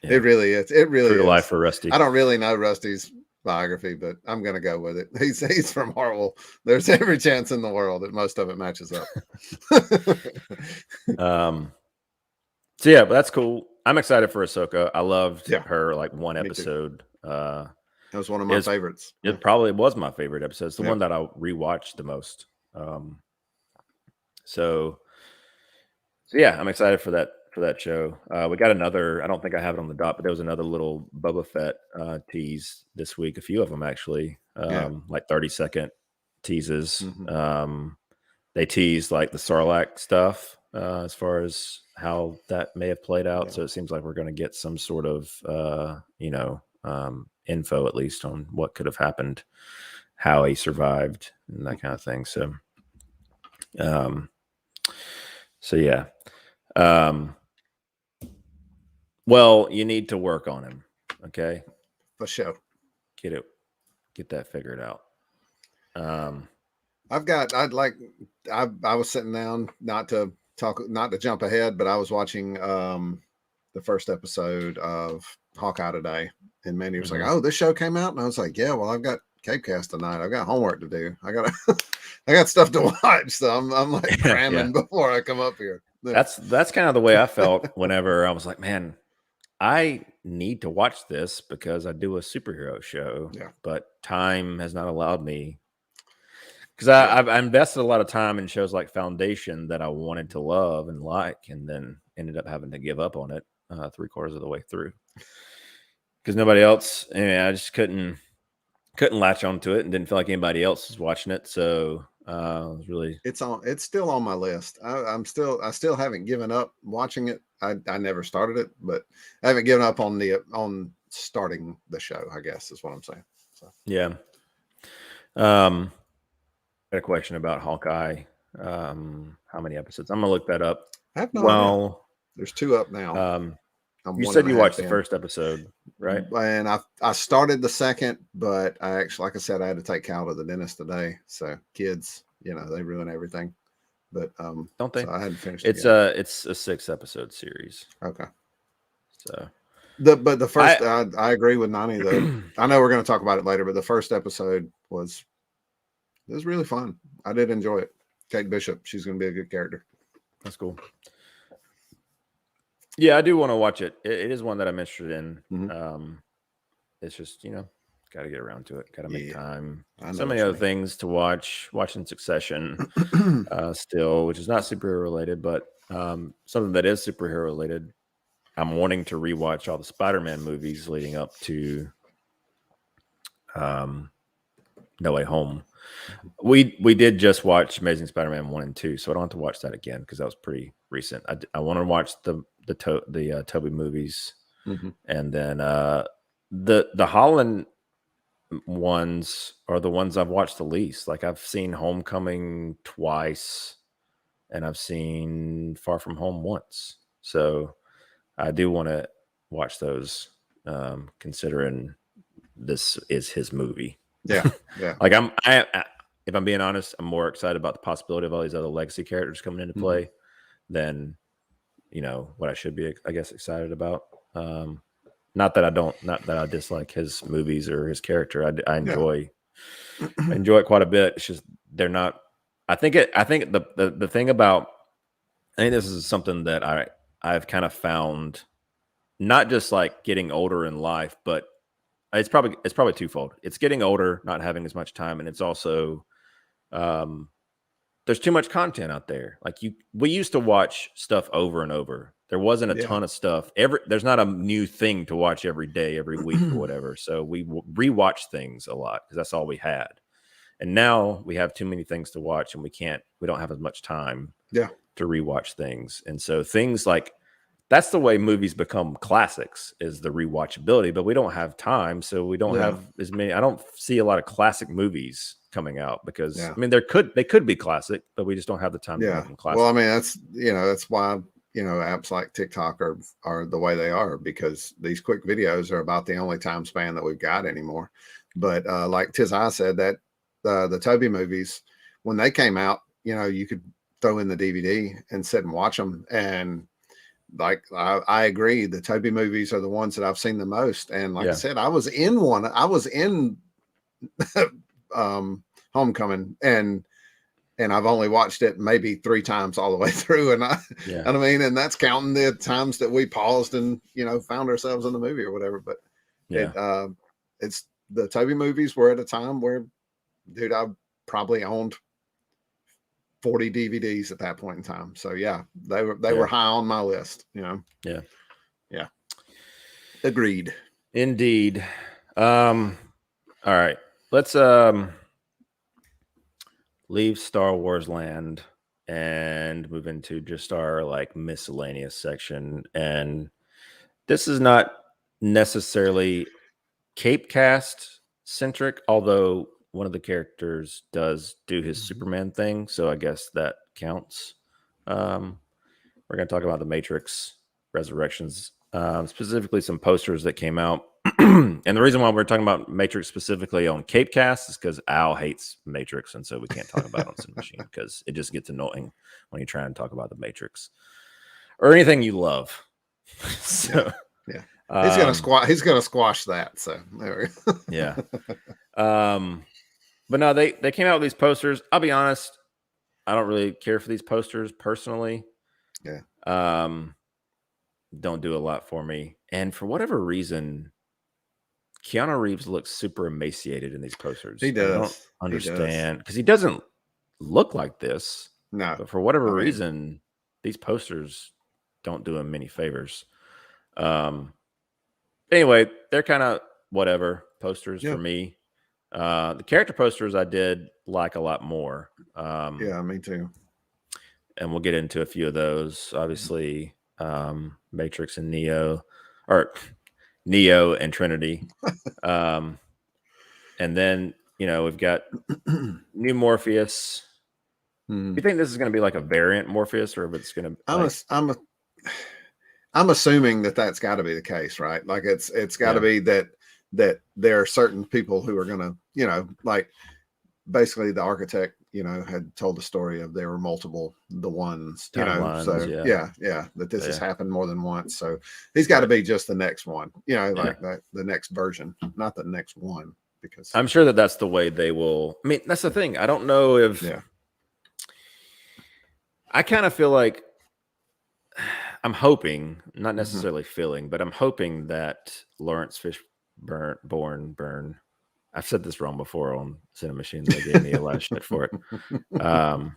It really is. It really True to is. life for Rusty. I don't really know Rusty's biography, but I'm going to go with it. He's from Hartwell. There's every chance in the world that most of it matches up. So yeah, but that's cool. I'm excited for Ahsoka. I loved her like one episode. That was one of my favorites. It probably was my favorite episode. It's the one that I rewatched the most. So yeah, I'm excited for that show. We got another, I don't think I have it on the dot, but there was another little Boba Fett tease this week, a few of them actually, like 30-second teases. Mm-hmm. They teased like the Sarlacc stuff as far as how that may have played out. So it seems like we're going to get some sort of, info at least on what could have happened, how he survived and that kind of thing. So, yeah. Well, you need to work on him. Okay. For sure. Get that figured out. I was sitting down, not to jump ahead, but I was watching the first episode of Hawkeye today, and Mandy was like, "Oh, this show came out," and I was like, "Yeah, well, I've got CAPECAST tonight. I've got homework to do. I got stuff to watch, so I'm like cramming before I come up here." That's kind of the way I felt whenever I was like, "Man, I need to watch this because I do a superhero show, but time has not allowed me." Because I've invested a lot of time in shows like Foundation that I wanted to love and like, and then ended up having to give up on it 3/4 of the way through. Because nobody else, I just couldn't latch onto it and didn't feel like anybody else was watching it. So it was really. It's still on my list. I still haven't given up watching it. I never started it, but I haven't given up on starting the show, I guess is what I'm saying. So yeah. I got a question about Hawkeye. How many episodes? I'm gonna look that up. I have no idea. There's 2 up now. You said you watched the first episode, right? And I started the second, but I actually, like I said, I had to take Cal to the dentist today. So kids, they ruin everything. But don't they? So I had to finish. It's a 6-episode series. Okay. So the first, I agree with Nani though. I know we're going to talk about it later, but the first episode was really fun. I did enjoy it. Kate Bishop, she's going to be a good character. That's cool. Yeah, I do want to watch it. It is one that I'm interested in. Mm-hmm. It's just, got to get around to it. Got to make time. So many other things to watch. Watching Succession still, which is not superhero related, but something that is superhero related. I'm wanting to rewatch all the Spider-Man movies leading up to No Way Home. We did just watch Amazing Spider-Man 1 and 2, so I don't have to watch that again because that was pretty recent. I want to watch the Tobey movies, and then the Holland ones are the ones I've watched the least. Like I've seen Homecoming twice, and I've seen Far From Home once. So I do want to watch those, considering this is his movie. Yeah. Like if I'm being honest, I'm more excited about the possibility of all these other legacy characters coming into play than what I should be, I guess, excited about. Not that I dislike his movies or his character. I enjoy it quite a bit. It's just they're not I think the thing about, I think this is something that I've kind of found, not just like getting older in life, but it's probably twofold. It's getting older, not having as much time, and it's also there's too much content out there. Like we used to watch stuff over and over. There wasn't a ton of stuff. There's not a new thing to watch every day, every week, or whatever. So we rewatch things a lot because that's all we had. And now we have too many things to watch, and we don't have as much time to rewatch things. And so things like, that's the way movies become classics, is the rewatchability, but we don't have time. So we don't have as many. I don't see a lot of classic movies coming out because I mean, they could be classic, but we just don't have the time to make them classic. Well, I mean, that's why, apps like TikTok are the way they are, because these quick videos are about the only time span that we've got anymore. But like I said, that the Toby movies, when they came out, you could throw in the DVD and sit and watch them. And like, I agree, the Toby movies are the ones that I've seen the most. And like I said, I was in Homecoming, and I've only watched it maybe 3 times all the way through. And I mean, and that's counting the times that we paused and, found ourselves in the movie or whatever. But it's the Toby movies were at a time where, dude, I probably owned 40 DVDs at that point in time. So they were high on my list, Yeah. Agreed. Indeed. All right. Let's leave Star Wars land and move into just our like miscellaneous section. And this is not necessarily CAPECAST centric, although one of the characters does do his Superman thing, so I guess that counts. We're going to talk about the Matrix Resurrections, specifically some posters that came out. And the reason why we're talking about Matrix specifically on CAPECAST is because Al hates Matrix, and so we can't talk about it on CiNEMACHiNE because it just gets annoying when you try and talk about the Matrix or anything you love. So he's gonna squash that. So there we go. Yeah. But no, they came out with these posters. I'll be honest, I don't really care for these posters personally. Yeah. Don't do a lot for me. And for whatever reason, Keanu Reeves looks super emaciated in these posters. He does. I don't understand, because he doesn't look like this. No. But for whatever reason, these posters don't do him many favors. Anyway, they're kind of whatever posters for me. The character posters I did like a lot more. Me too. And we'll get into a few of those. Obviously, Matrix and Neo and Trinity. And then, we've got new Morpheus. Do you think this is going to be like a variant Morpheus, or if it's going to? I'm assuming that got to be the case, right? Like it's got to be that there are certain people who are going to, like basically the architect, had told the story of there were multiple the ones, Timelines, so that this has happened more than once. So he's got to be just the next one, like the next version, not the next one, because I'm sure that's the way they will. I mean, that's the thing. I don't know if I kind of feel like I'm hoping, not necessarily feeling, but I'm hoping that Lawrence Fishburne. I've said this wrong before on CiNEMAChiNE. They gave me a lot of shit for it. Lawrence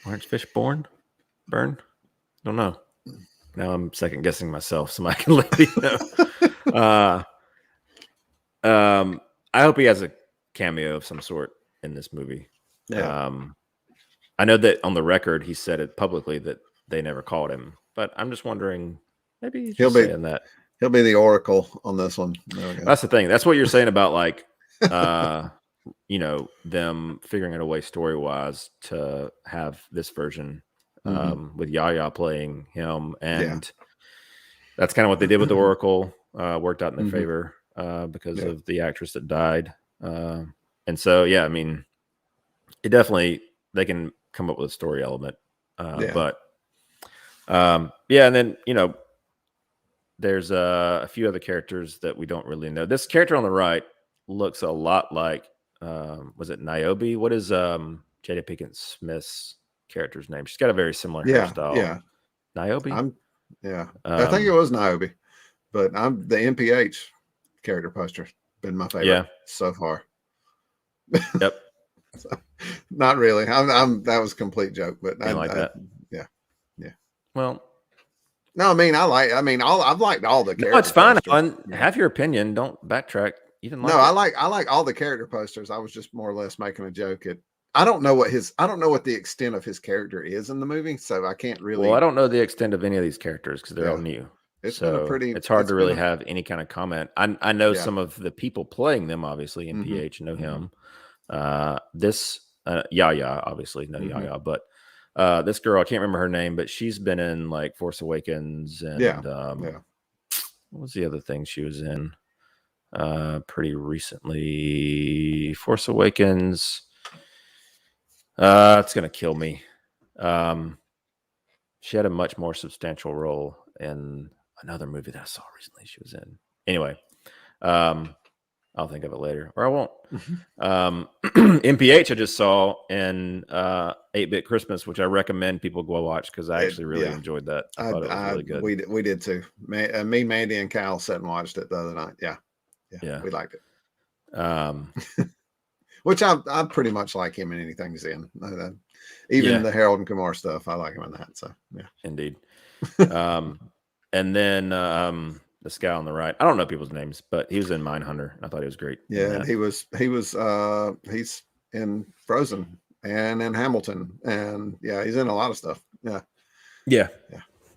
Fishburne? Burn? Don't know. Now I'm second guessing myself. Somebody can let me know. I hope he has a cameo of some sort in this movie. Yeah. I know that on the record he said it publicly that they never called him, but I'm just wondering, maybe he's just saying that. He'll be the Oracle on this one. That's the thing. That's what you're saying about like, them figuring out a way story-wise to have this version with Yahya playing him, and that's kind of what they did with the Oracle. Worked out in their favor because of the actress that died, and so I mean, it definitely, they can come up with a story element, but and then there's a few other characters that we don't really know. This character on the right looks a lot like, was it Niobe? What is Jada Pinkett Smith's character's name. She's got a very similar Yeah, hairstyle. yeah. Niobe. I think it was Niobe, but I'm the NPH character poster been my favorite so far. Yep. So, not really. I'm that was a complete joke, but I like that. Yeah. Well, no, I mean I've liked all the characters. No, it's fine. Have your opinion. Don't backtrack. You didn't like it. I like all the character posters. I was just more or less making a joke at I don't know what the extent of his character is in the movie, so I can't really. Well, I don't know the extent of any of these characters because they're all new. It's hard to really have any kind of comment. I know some of the people playing them, obviously, in PH know him. Yaya, obviously, no Yaya, but this girl, I can't remember her name, but she's been in like Force Awakens and what was the other thing she was in pretty recently? Force Awakens. It's gonna kill me. She had a much more substantial role in another movie that I saw recently she was in. Anyway, I'll think of it later, or I won't. MPH I just saw in 8-Bit Christmas, which I recommend people go watch because I actually really enjoyed that. I thought it was really good. We did too. Me, Mandy, and Cal sat and watched it the other night. Yeah, we liked it. Which I pretty much like him in anything he's in. Even the Harold and Kumar stuff, I like him in that. So yeah, indeed. And then this guy on the right, I don't know people's names, but he was in Mindhunter. I thought he was great. Yeah, and he's in Frozen and in Hamilton, and he's in a lot of stuff. Yeah.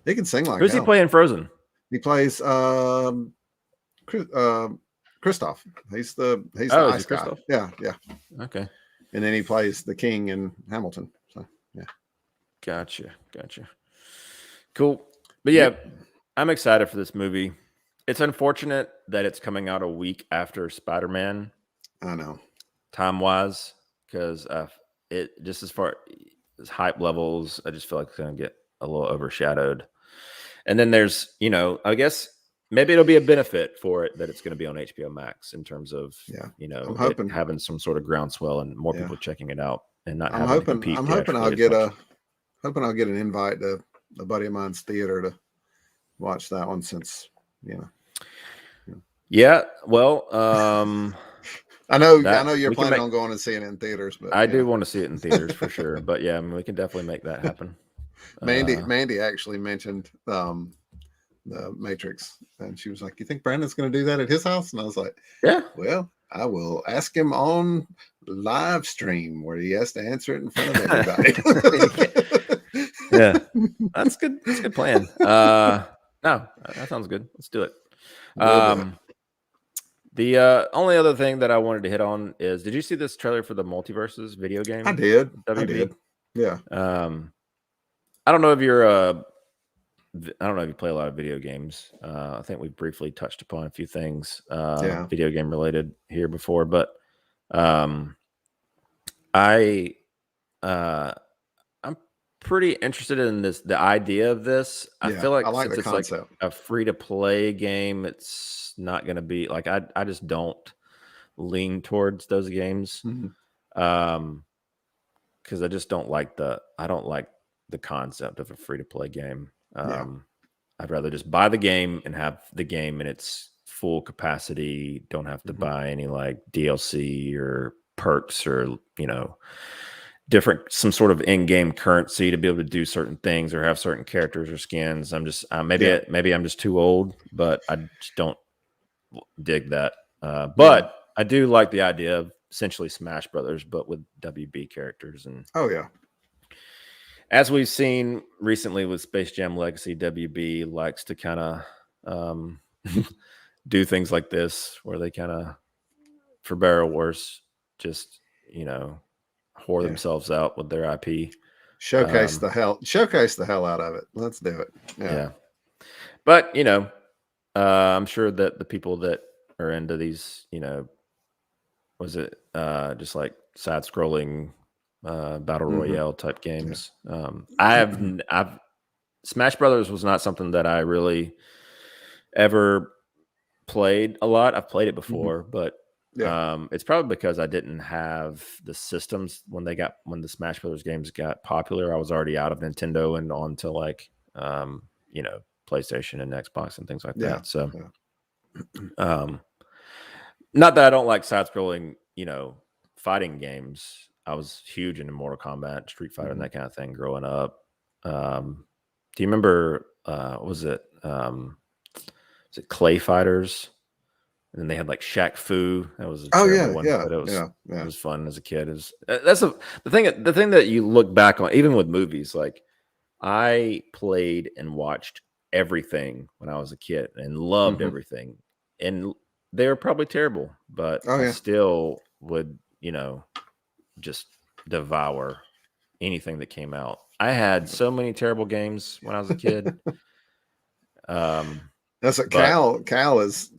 He can sing like. Who's he playing Frozen? He plays Kristoff. He's the ice guy. Yeah. Okay. And then he plays the king in Hamilton. So yeah. Gotcha. Cool. But I'm excited for this movie. It's unfortunate that it's coming out a week after Spider-Man. I know. Time-wise, because it just as far as hype levels, I just feel like it's going to get a little overshadowed. And then there's, I guess maybe it'll be a benefit for it that it's going to be on HBO Max in terms of, I'm hoping having some sort of groundswell and more people checking it out and not. I'm hoping I'll get an invite to a buddy of mine's theater to watch that one since. Yeah, well, I know you're planning on going and seeing it in theaters, but I do want to see it in theaters for sure. But we can definitely make that happen. Mandy actually mentioned the Matrix, and she was like, "You think Brandon's going to do that at his house?" And I was like, "Yeah, well, I will ask him on live stream where he has to answer it in front of everybody." Yeah, that's good. That's a good plan. No, that sounds good. Let's do it. The only other thing that I wanted to hit on is, did you see this trailer for the Multiverses video game? I did. WB? I did. Yeah. I don't know if you're I don't know if you play a lot of video games. I think we briefly touched upon a few things video game related here before, but I'm pretty interested in the idea of this. I feel like since it's concept. Like a free-to-play game, it's not going to be like I just don't lean towards those games. Because I just don't like the concept of a free-to-play game. I'd rather just buy the game and have the game in its full capacity. Don't have to buy any like DLC or perks or some sort of in-game currency to be able to do certain things or have certain characters or skins. I'm just maybe I'm just too old, but I just don't dig that. But I do like the idea of essentially Smash Brothers, but with WB characters. And as we've seen recently with Space Jam Legacy, WB likes to kind of do things like this where they kind of, for better or worse, just whore themselves out with their IP. Showcase the hell out of it. Let's do it. Yeah. But I'm sure that the people that are into these, was it just like side scrolling battle royale type games. I've Smash Brothers was not something that I really ever played a lot. I've played it before, but It's probably because I didn't have the systems when the Smash Brothers games got popular. I was already out of Nintendo and on to like PlayStation and Xbox and things like that. So not that I don't like side-scrolling, fighting games. I was huge into Mortal Kombat, Street Fighter, and that kind of thing growing up. Do you remember? Was it Clay Fighters? And then they had like Shaq Fu. That was a terrible one, but it was fun as a kid. The thing that you look back on, even with movies. Like I played and watched everything when I was a kid and loved everything, and they were probably terrible, but I still would, just devour anything that came out. I had so many terrible games when I was a kid. That's what Cal is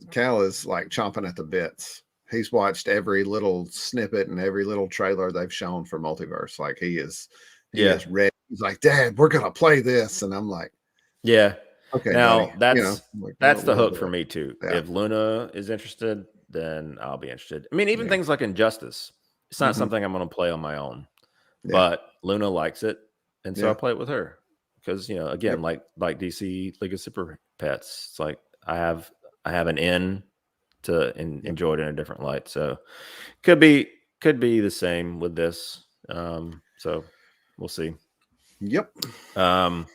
like chomping at the bits. He's watched every little snippet and every little trailer they've shown for Multiverse. Like he is ready. He's like, Dad, we're gonna play this, and I'm like, yeah. Okay. Now buddy. that's the hook for me too. Yeah. If Luna is interested, then I'll be interested. I mean, even things like Injustice. It's not something I'm going to play on my own, but Luna likes it, and so I play it with her because again, like DC League of Super Pets, it's like I have an in to enjoy it in a different light. So could be the same with this. So we'll see. Yep. All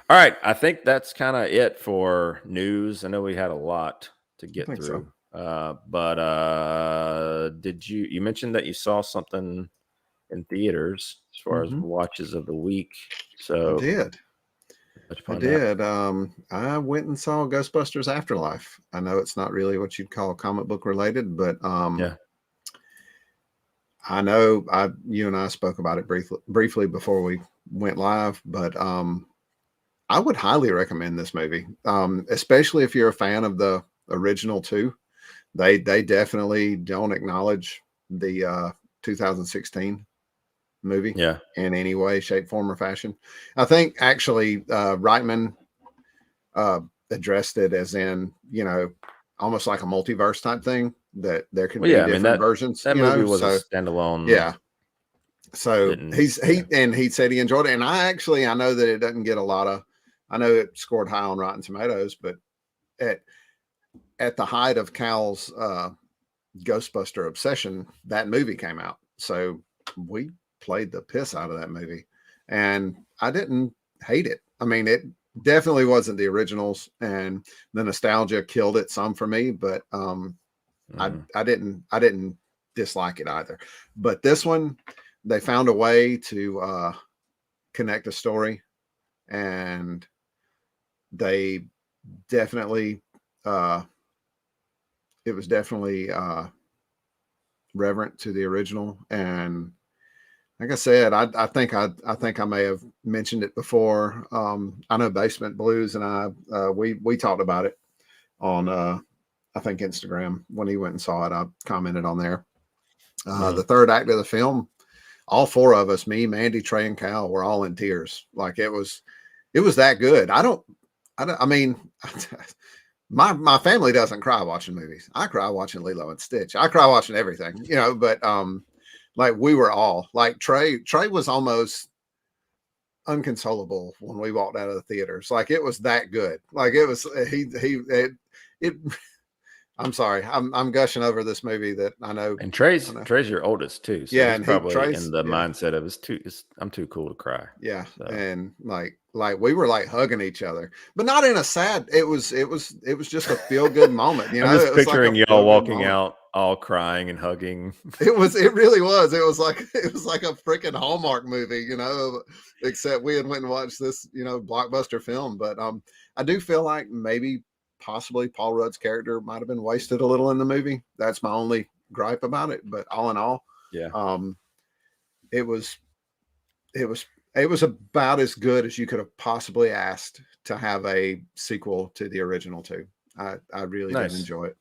right, I think that's kind of it for news. I know we had a lot to get through. So. But did you mentioned that you saw something in theaters as far as watches of the week? So I did. I went and saw Ghostbusters Afterlife. I know it's not really what you'd call comic book related, but I know you and I spoke about it briefly before we went live, but I would highly recommend this movie, especially if you're a fan of the original two. They definitely don't acknowledge the 2016 movie in any way, shape, form, or fashion. I think actually Reitman addressed it as in, almost like a multiverse type thing, that there can be different versions. That movie was a standalone. Yeah. So he said he enjoyed it. And I know that it doesn't get I know it scored high on Rotten Tomatoes, but at the height of Cal's Ghostbuster obsession, that movie came out. So we played the piss out of that movie, and I didn't hate it. I mean, it definitely wasn't the originals, and the nostalgia killed it some for me, but I didn't dislike it either. But this one, they found a way to connect a story, and they definitely it was definitely reverent to the original. And like I said, I think I may have mentioned it before. I know Basement Blues and I we talked about it on I think Instagram when he went and saw it. I commented on there. The third act of the film, all four of us, me, Mandy, Trey, and Cal, were all in tears. Like it was that good. I mean, my family doesn't cry watching movies. I cry watching Lilo and Stitch. I cry watching everything, but like we were all like Trey was almost unconsolable when we walked out of the theaters. Like it was that good. Like it was, I'm sorry. I'm gushing over this movie that I know. And Trey's your oldest too. So he's probably in the mindset of I'm too cool to cry. Yeah. So. And like we were like hugging each other, but not in a sad, it was just a feel good moment. I'm just picturing like y'all walking out all crying and hugging. It really was. It was like a freaking Hallmark movie, except we had went and watched this, blockbuster film. But I do feel like maybe possibly Paul Rudd's character might have been wasted a little in the movie. That's my only gripe about it. But all in all, it was about as good as you could have possibly asked to have a sequel to the original two. I really did enjoy it.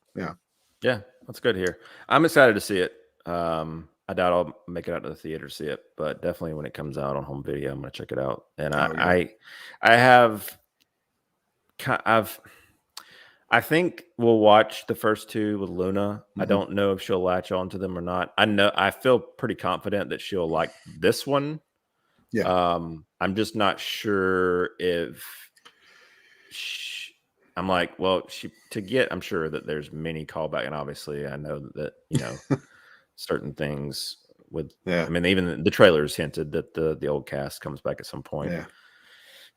Yeah, that's good to hear. I'm excited to see it. I doubt I'll make it out to the theater to see it, but definitely when it comes out on home video, I'm going to check it out. And I think we'll watch the first two with Luna. I Mhm. don't know if she'll latch on to them or not. I feel pretty confident that she'll like this one. Yeah. I'm just not sure if I'm like, well, I'm sure that there's many callback, and obviously I know that, certain things with, Yeah. I mean, even the trailers hinted that the old cast comes back at some point. Yeah.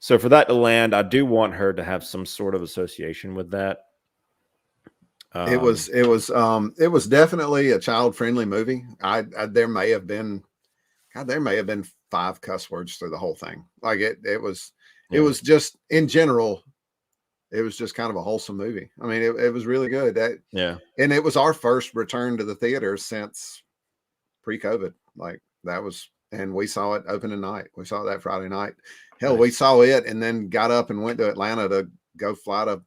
So for that to land, I do want her to have some sort of association with that. It was definitely a child friendly movie. There may have been, God, there may have been 5 cuss words through the whole thing. Like it was just in general, it was just kind of a wholesome movie. I mean, it was really good. And it was our first return to the theater since pre-COVID. Like that was, and we saw it opening night. We saw it that Friday night. Hell, we saw it and then got up and went to Atlanta to go fly to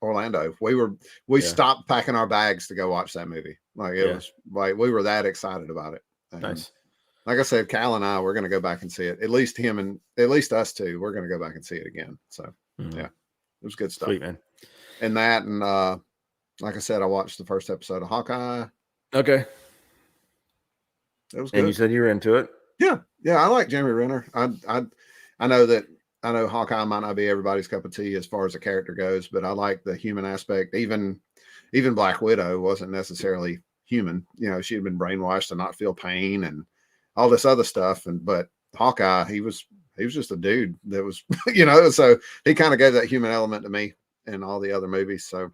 Orlando. We stopped packing our bags to go watch that movie. Like it was like we were that excited about it. And Nice. like I said, Cal and I, we're going to go back and see it. At least him and at least us two, we're going to go back and see it again. So yeah, it was good stuff. Sweet, man. And that, and like I said, I watched the first episode of Hawkeye. Okay. It was good. And you said you were into it? Yeah. I like Jeremy Renner. I know Hawkeye might not be everybody's cup of tea as far as the character goes, but I like the human aspect. Even Black Widow wasn't necessarily human. She had been brainwashed to not feel pain and all this other stuff. But Hawkeye, he was just a dude that was, so he kind of gave that human element to me in all the other movies. So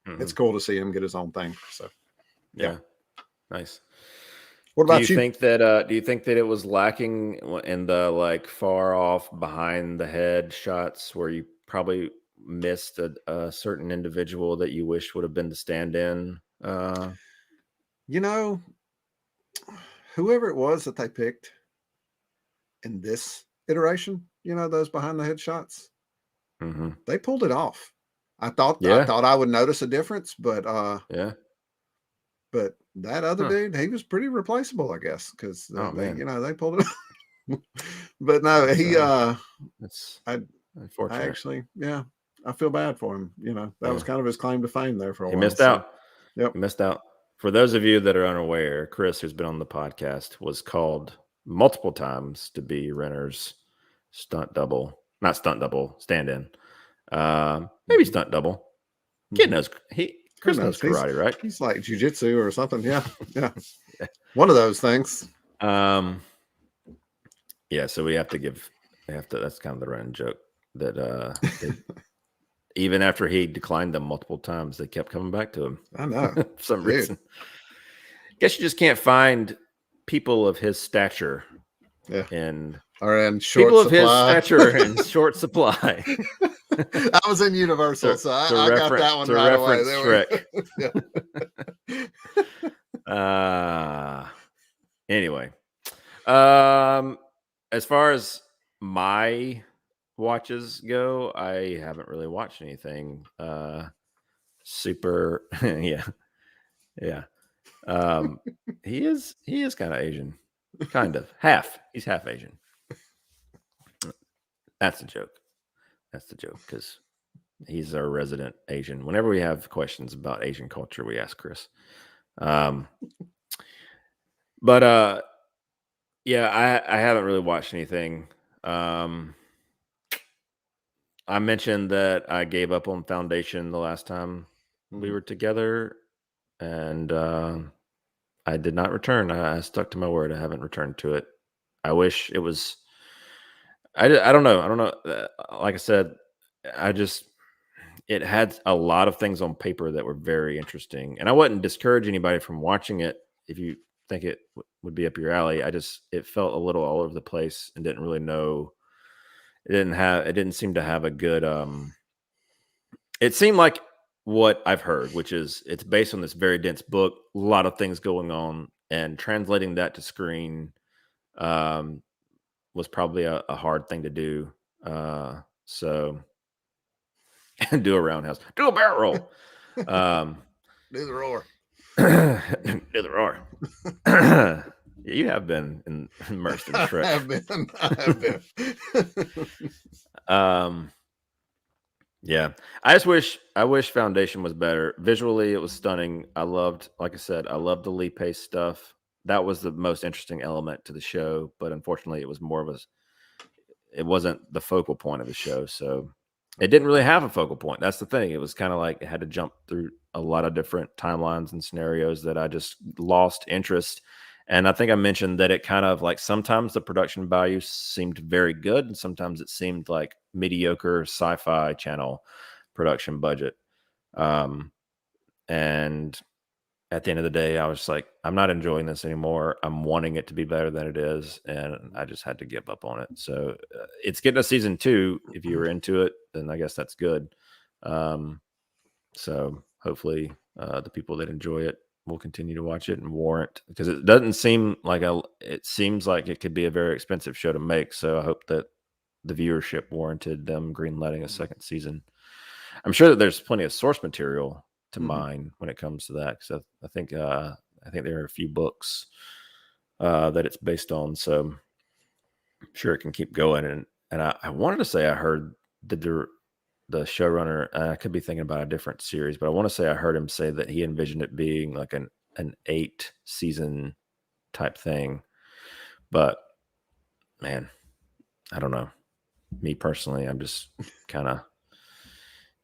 it's cool to see him get his own thing. So yeah. Nice. What about you? Do you think that it was lacking in the like far off behind the head shots where you probably missed a certain individual that you wish would have been the stand-in? Whoever it was that they picked in this iteration, those behind the head shots, they pulled it off. I thought I would notice a difference, but but that other dude, he was pretty replaceable, I guess, because they pulled it off. But no, that's I unfortunate. I actually, I feel bad for him. That was kind of his claim to fame there for a while. He missed out. Yep. He missed out. For those of you that are unaware, Chris, who's been on the podcast, was called multiple times to be Renner's stand-in. Maybe stunt double. Kid knows Chris knows karate, right? He's like jujitsu or something. Yeah. One of those things. Yeah, so that's kind of the running joke that even after he declined them multiple times, they kept coming back to him. I know. For some reason. Guess you just can't find people of his stature. Yeah. And short people supply. Of his stature in short supply. I was in Universal, so I got that one right away. Anyway, as far as my watches go, I haven't really watched anything super. Yeah. He is kind of Asian, kind of he's half Asian. That's a joke because he's our resident Asian. Whenever we have questions about Asian culture, we ask Chris. But I haven't really watched anything. I mentioned that I gave up on Foundation the last time we were together, and I did not return. I stuck to my word. I haven't returned to it. I wish it was. I don't know. Like I said, it had a lot of things on paper that were very interesting, and I wouldn't discourage anybody from watching it if you think it would be up your alley. It felt a little all over the place and didn't really know. It didn't seem to have a good. It seemed like what I've heard, which is it's based on this very dense book, a lot of things going on, and translating that to screen was probably a hard thing to do. So do a roundhouse, do a barrel roll, do the roar, do the roar. You have been immersed in Shrek. I have been. Yeah. I wish Foundation was better. Visually, it was stunning. I loved, like I said, I loved the Lee Pace stuff. That was the most interesting element to the show, but unfortunately, it was more of a, it wasn't the focal point of the show. So it didn't really have a focal point. That's the thing. It was kind of like it had to jump through a lot of different timelines and scenarios that I just lost interest. And I think I mentioned that it kind of like sometimes the production value seemed very good, and sometimes it seemed like mediocre sci-fi channel production budget. Um, and at the end of the day, I was like, I'm not enjoying this anymore. I'm wanting it to be better than it is, and I just had to give up on it. So it's getting a season 2. If you were into it, then I guess that's good. So hopefully, the people that enjoy it will continue to watch it and warrant, because it doesn't seem like it seems like it could be a very expensive show to make. So I hope that the viewership warranted them greenlighting a second season. I'm sure that there's plenty of source material to mine when it comes to that, because I think there are a few books that it's based on. So I'm sure it can keep going. And I wanted to say I heard the showrunner. I could be thinking about a different series, but I want to say I heard him say that he envisioned it being like an 8 season type thing. But man, I don't know. Me personally, I'm just kind of,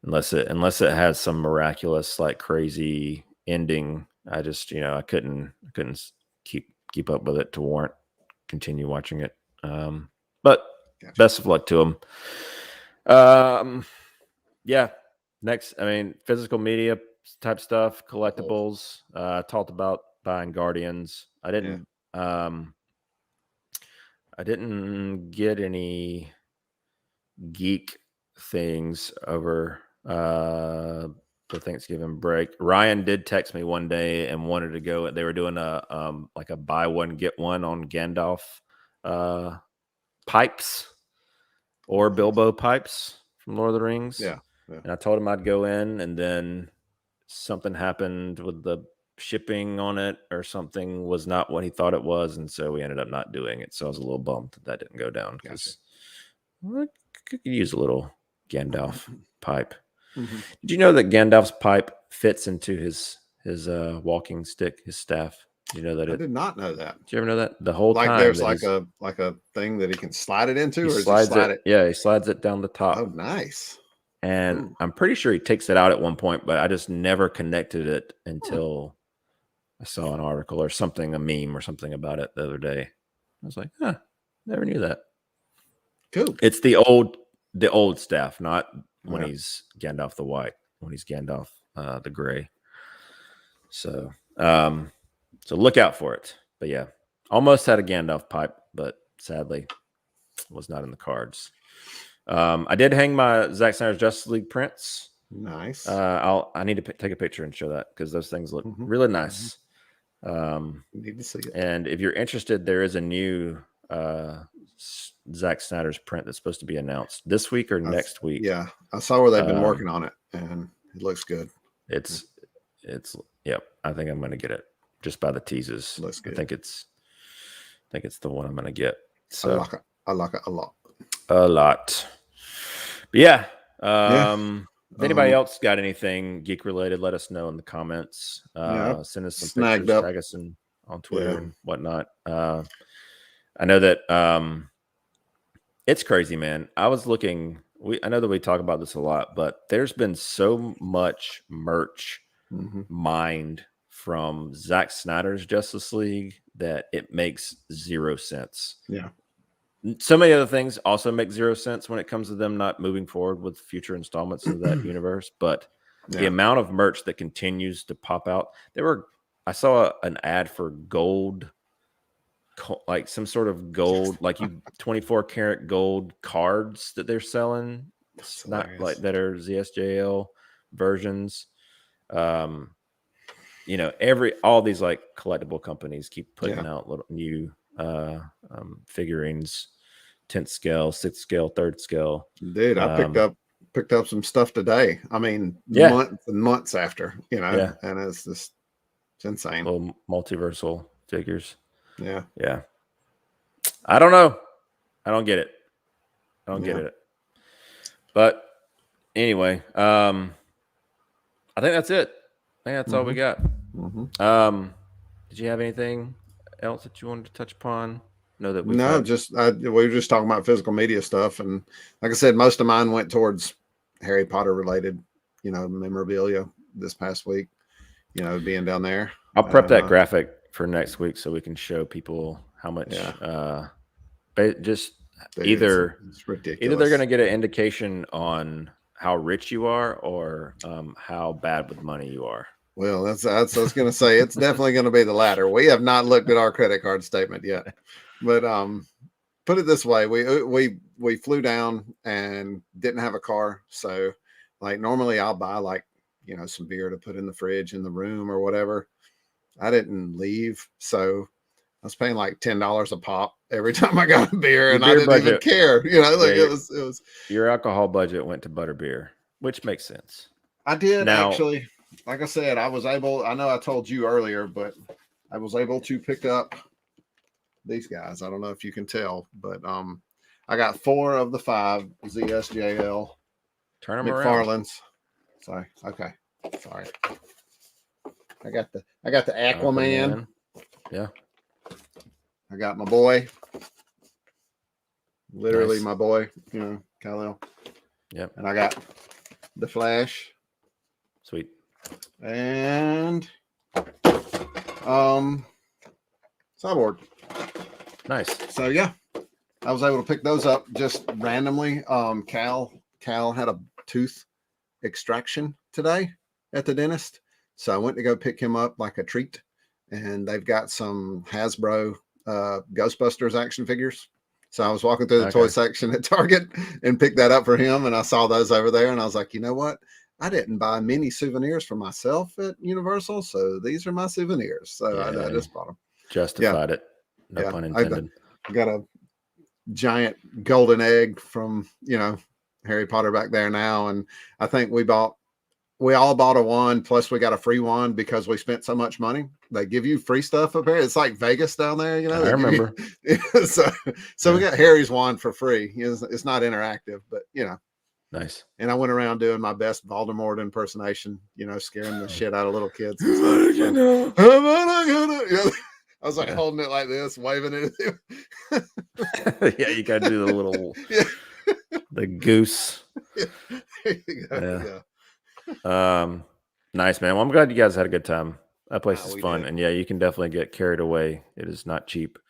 unless it has some miraculous like crazy ending, I just, I couldn't keep up with it to warrant continue watching it. But Gotcha. best of luck to him. Yeah. Next, I mean, physical media type stuff, collectibles. Talked about buying Guardians. I didn't get any geek things over the Thanksgiving break. Ryan did text me one day and wanted to go. They were doing a like a buy one get one on Gandalf pipes or Bilbo pipes from Lord of the Rings. Yeah. And I told him I'd go in, and then something happened with the shipping on it, or something was not what he thought it was, and so we ended up not doing it. So I was a little bummed that didn't go down, because I could use a little Gandalf pipe. Did you know that Gandalf's pipe fits into his walking stick, his staff? Did you know that? I did not know that. Did you ever know that? The whole like time there's that like a thing that he can slide it into, he or does he slides slide it. Yeah, he slides it down the top. Oh, nice. And I'm pretty sure he takes it out at one point, but I just never connected it until I saw an article or something, a meme or something about it the other day. I was like, never knew that. Cool. It's the old staff, not when he's Gandalf the White, when he's Gandalf the Gray. So look out for it. But yeah, almost had a Gandalf pipe, but sadly was not in the cards. I did hang my Zack Snyder's Justice League prints. Nice. I need to take a picture and show that, because those things look really nice. Need to see it. And if you're interested, there is a new Zack Snyder's print that's supposed to be announced this week or next week. Yeah, I saw where they've been working on it, and it looks good. It's yep. I think I'm going to get it just by the teases. Looks good. I think it's the one I'm going to get. So I like it a lot. A lot. But yeah. If anybody else got anything geek related, let us know in the comments. Send us some pictures, tag us on Twitter and whatnot. I know that it's crazy, man. I was looking. I know that we talk about this a lot, but there's been so much merch mined from Zack Snyder's Justice League that it makes zero sense. Yeah. So many other things also make zero sense when it comes to them not moving forward with future installments of that universe. But the amount of merch that continues to pop out, I saw an ad for gold, like some sort of gold, like 24 karat gold cards that they're selling. It's not like that are ZSJL versions. All these like collectible companies keep putting out little new figurines, 10th scale, 6th scale, 3rd scale. Dude, I picked up some stuff today. I mean, months and months after, and it's insane. Little multiversal figures. Yeah. I don't know. I don't get it. But Anyway, I think that's it. I think that's all we got. Did you have anything else that you wanted to touch upon? Know that we've No, had... just we were just talking about physical media stuff, and like I said, most of mine went towards Harry Potter related, memorabilia this past week. Being down there. I'll prep that graphic for next week so we can show people how much. Just Dude, either it's ridiculous. Either they're going to get an indication on how rich you are or how bad with money you are. Well, that's I was going to say. It's definitely going to be the latter. We have not looked at our credit card statement yet, but put it this way: we flew down and didn't have a car, so like normally I'll buy like some beer to put in the fridge in the room or whatever. I didn't leave, so I was paying like $10 a pop every time I got a beer, and I didn't even care. It was your alcohol budget went to butterbeer, which makes sense. I did actually. Like I said, I know I told you earlier, but I was able to pick up these guys. I don't know if you can tell, but I got 4 of the 5 ZSJL Turn them McFarlane's. Sorry. Okay. Sorry. I got the Aquaman. Yeah. I got my boy. Literally my boy, Kal-El. Yep. And I got the Flash. Sweet. And Cyborg. Nice. So yeah, I was able to pick those up just randomly. Cal had a tooth extraction today at the dentist, so I went to go pick him up like a treat. And they've got some Hasbro Ghostbusters action figures. So I was walking through the toy section at Target and picked that up for him, and I saw those over there, and I was like, you know what? I didn't buy many souvenirs for myself at Universal, so these are my souvenirs. So I just bought them. Justified it. No pun intended. I got a giant golden egg from Harry Potter back there now, and I think we all bought a wand, plus we got a free wand because we spent so much money. They give you free stuff up here. It's like Vegas down there, I remember. So we got Harry's wand for free. It's not interactive, but Nice. And I went around doing my best Voldemort impersonation, scaring the shit out of little kids. I was like holding it like this, waving it. Yeah, you got to do the little, the goose. Yeah. Nice, man. Well, I'm glad you guys had a good time. That place is fun. And yeah, you can definitely get carried away. It is not cheap.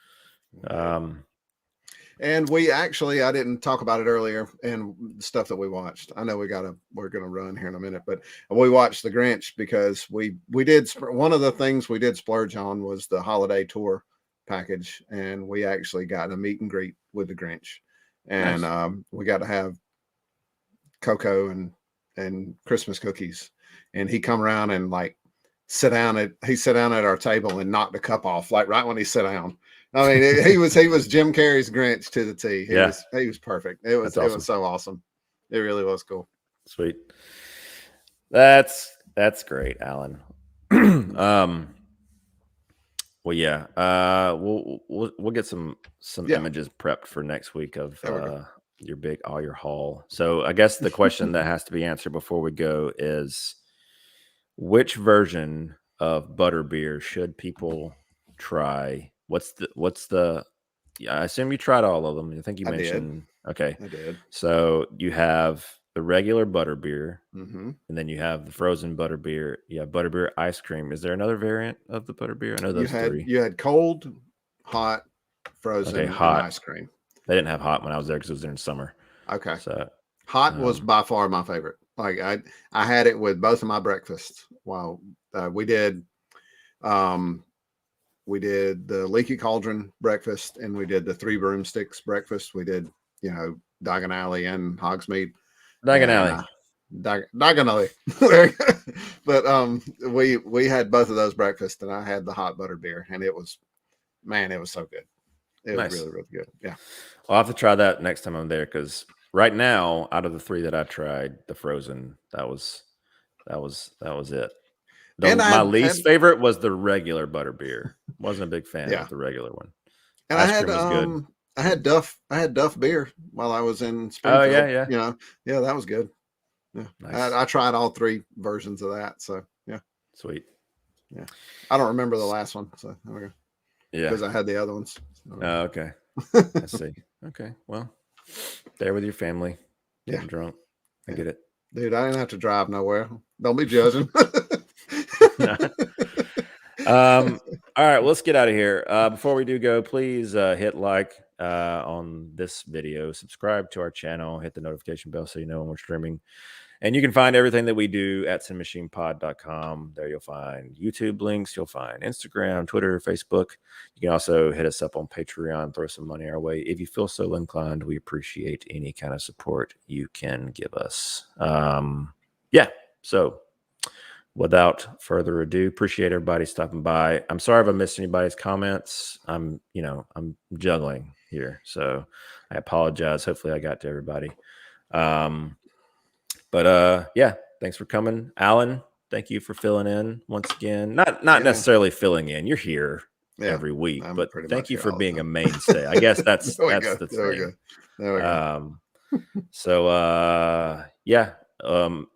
And we actually, I didn't talk about it earlier, and stuff that we watched. I know we're going to run here in a minute, but we watched The Grinch because we did, one of the things we did splurge on was the holiday tour package. And we actually got a meet and greet with the Grinch, and we got to have cocoa and Christmas cookies. And he come around and like sit down at our table and knocked the cup off, like right when he sat down. I mean, he was Jim Carrey's Grinch to the T. He was perfect. It was so awesome. It really was cool. Sweet. That's great, Alan. Well, yeah. We'll get some images prepped for next week of your haul. So I guess the question that has to be answered before we go is, which version of butterbeer should people try? What's the I assume you tried all of them. I think you mentioned. Okay. I did. So you have the regular butterbeer, and then you have the frozen butterbeer. You have butterbeer ice cream. Is there another variant of the butterbeer? I know those 3. You had cold, hot, frozen, and ice cream. They didn't have hot when I was there because it was during summer. Okay. So hot was by far my favorite. Like I had it with both of my breakfasts. Wow. We did the Leaky Cauldron breakfast, and we did the 3 broomsticks breakfast. We did, Diagon Alley and Hogsmeade. Diagon Alley. Diagon Alley. But we had both of those breakfasts, and I had the hot butter beer, and it was so good. It was really, really good. Yeah. I'll have to try that next time I'm there, because right now, out of the 3 that I tried, the frozen, that was it. My least favorite was the regular butterbeer. Wasn't a big fan of the regular one. And ice cream was good. I had Duff beer while I was in Springfield. Oh yeah. Yeah, that was good. Yeah. Nice. I tried all 3 versions of that. So yeah. Sweet. Yeah. I don't remember the last one. So there we go. Yeah. Because I had the other ones. So. Oh, okay. I see. Okay. Well, there with your family, getting drunk. I get it. Dude, I didn't have to drive nowhere. Don't be judging. All right, let's get out of here. Before we do go, please hit like on this video, subscribe to our channel, hit the notification bell so you know when we're streaming. And you can find everything that we do at CiNEMACHiNEpod.com. There you'll find YouTube links, you'll find Instagram, Twitter, Facebook. You can also hit us up on Patreon, throw some money our way. If you feel so inclined, we appreciate any kind of support you can give us. Yeah, so without further ado, appreciate everybody stopping by. I'm sorry if I missed anybody's comments. I'm juggling here, so I apologize. Hopefully I got to everybody. But yeah, thanks for coming. Alan, thank you for filling in once again. Not necessarily filling in. You're here every week, but thank you for being a mainstay. I guess that's the thing. There we go. So yeah.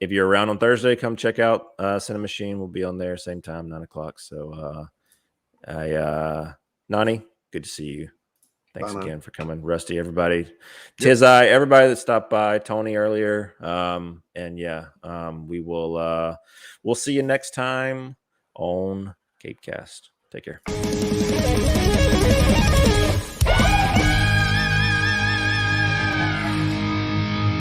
If you're around on Thursday, come check out CiNEMACHiNE. We'll be on there same time, 9 o'clock. So Nani, good to see you. Thanks again for coming. Rusty, everybody. Tizai, everybody that stopped by, Tony earlier. And yeah, we'll see you next time on CAPECAST. Take care.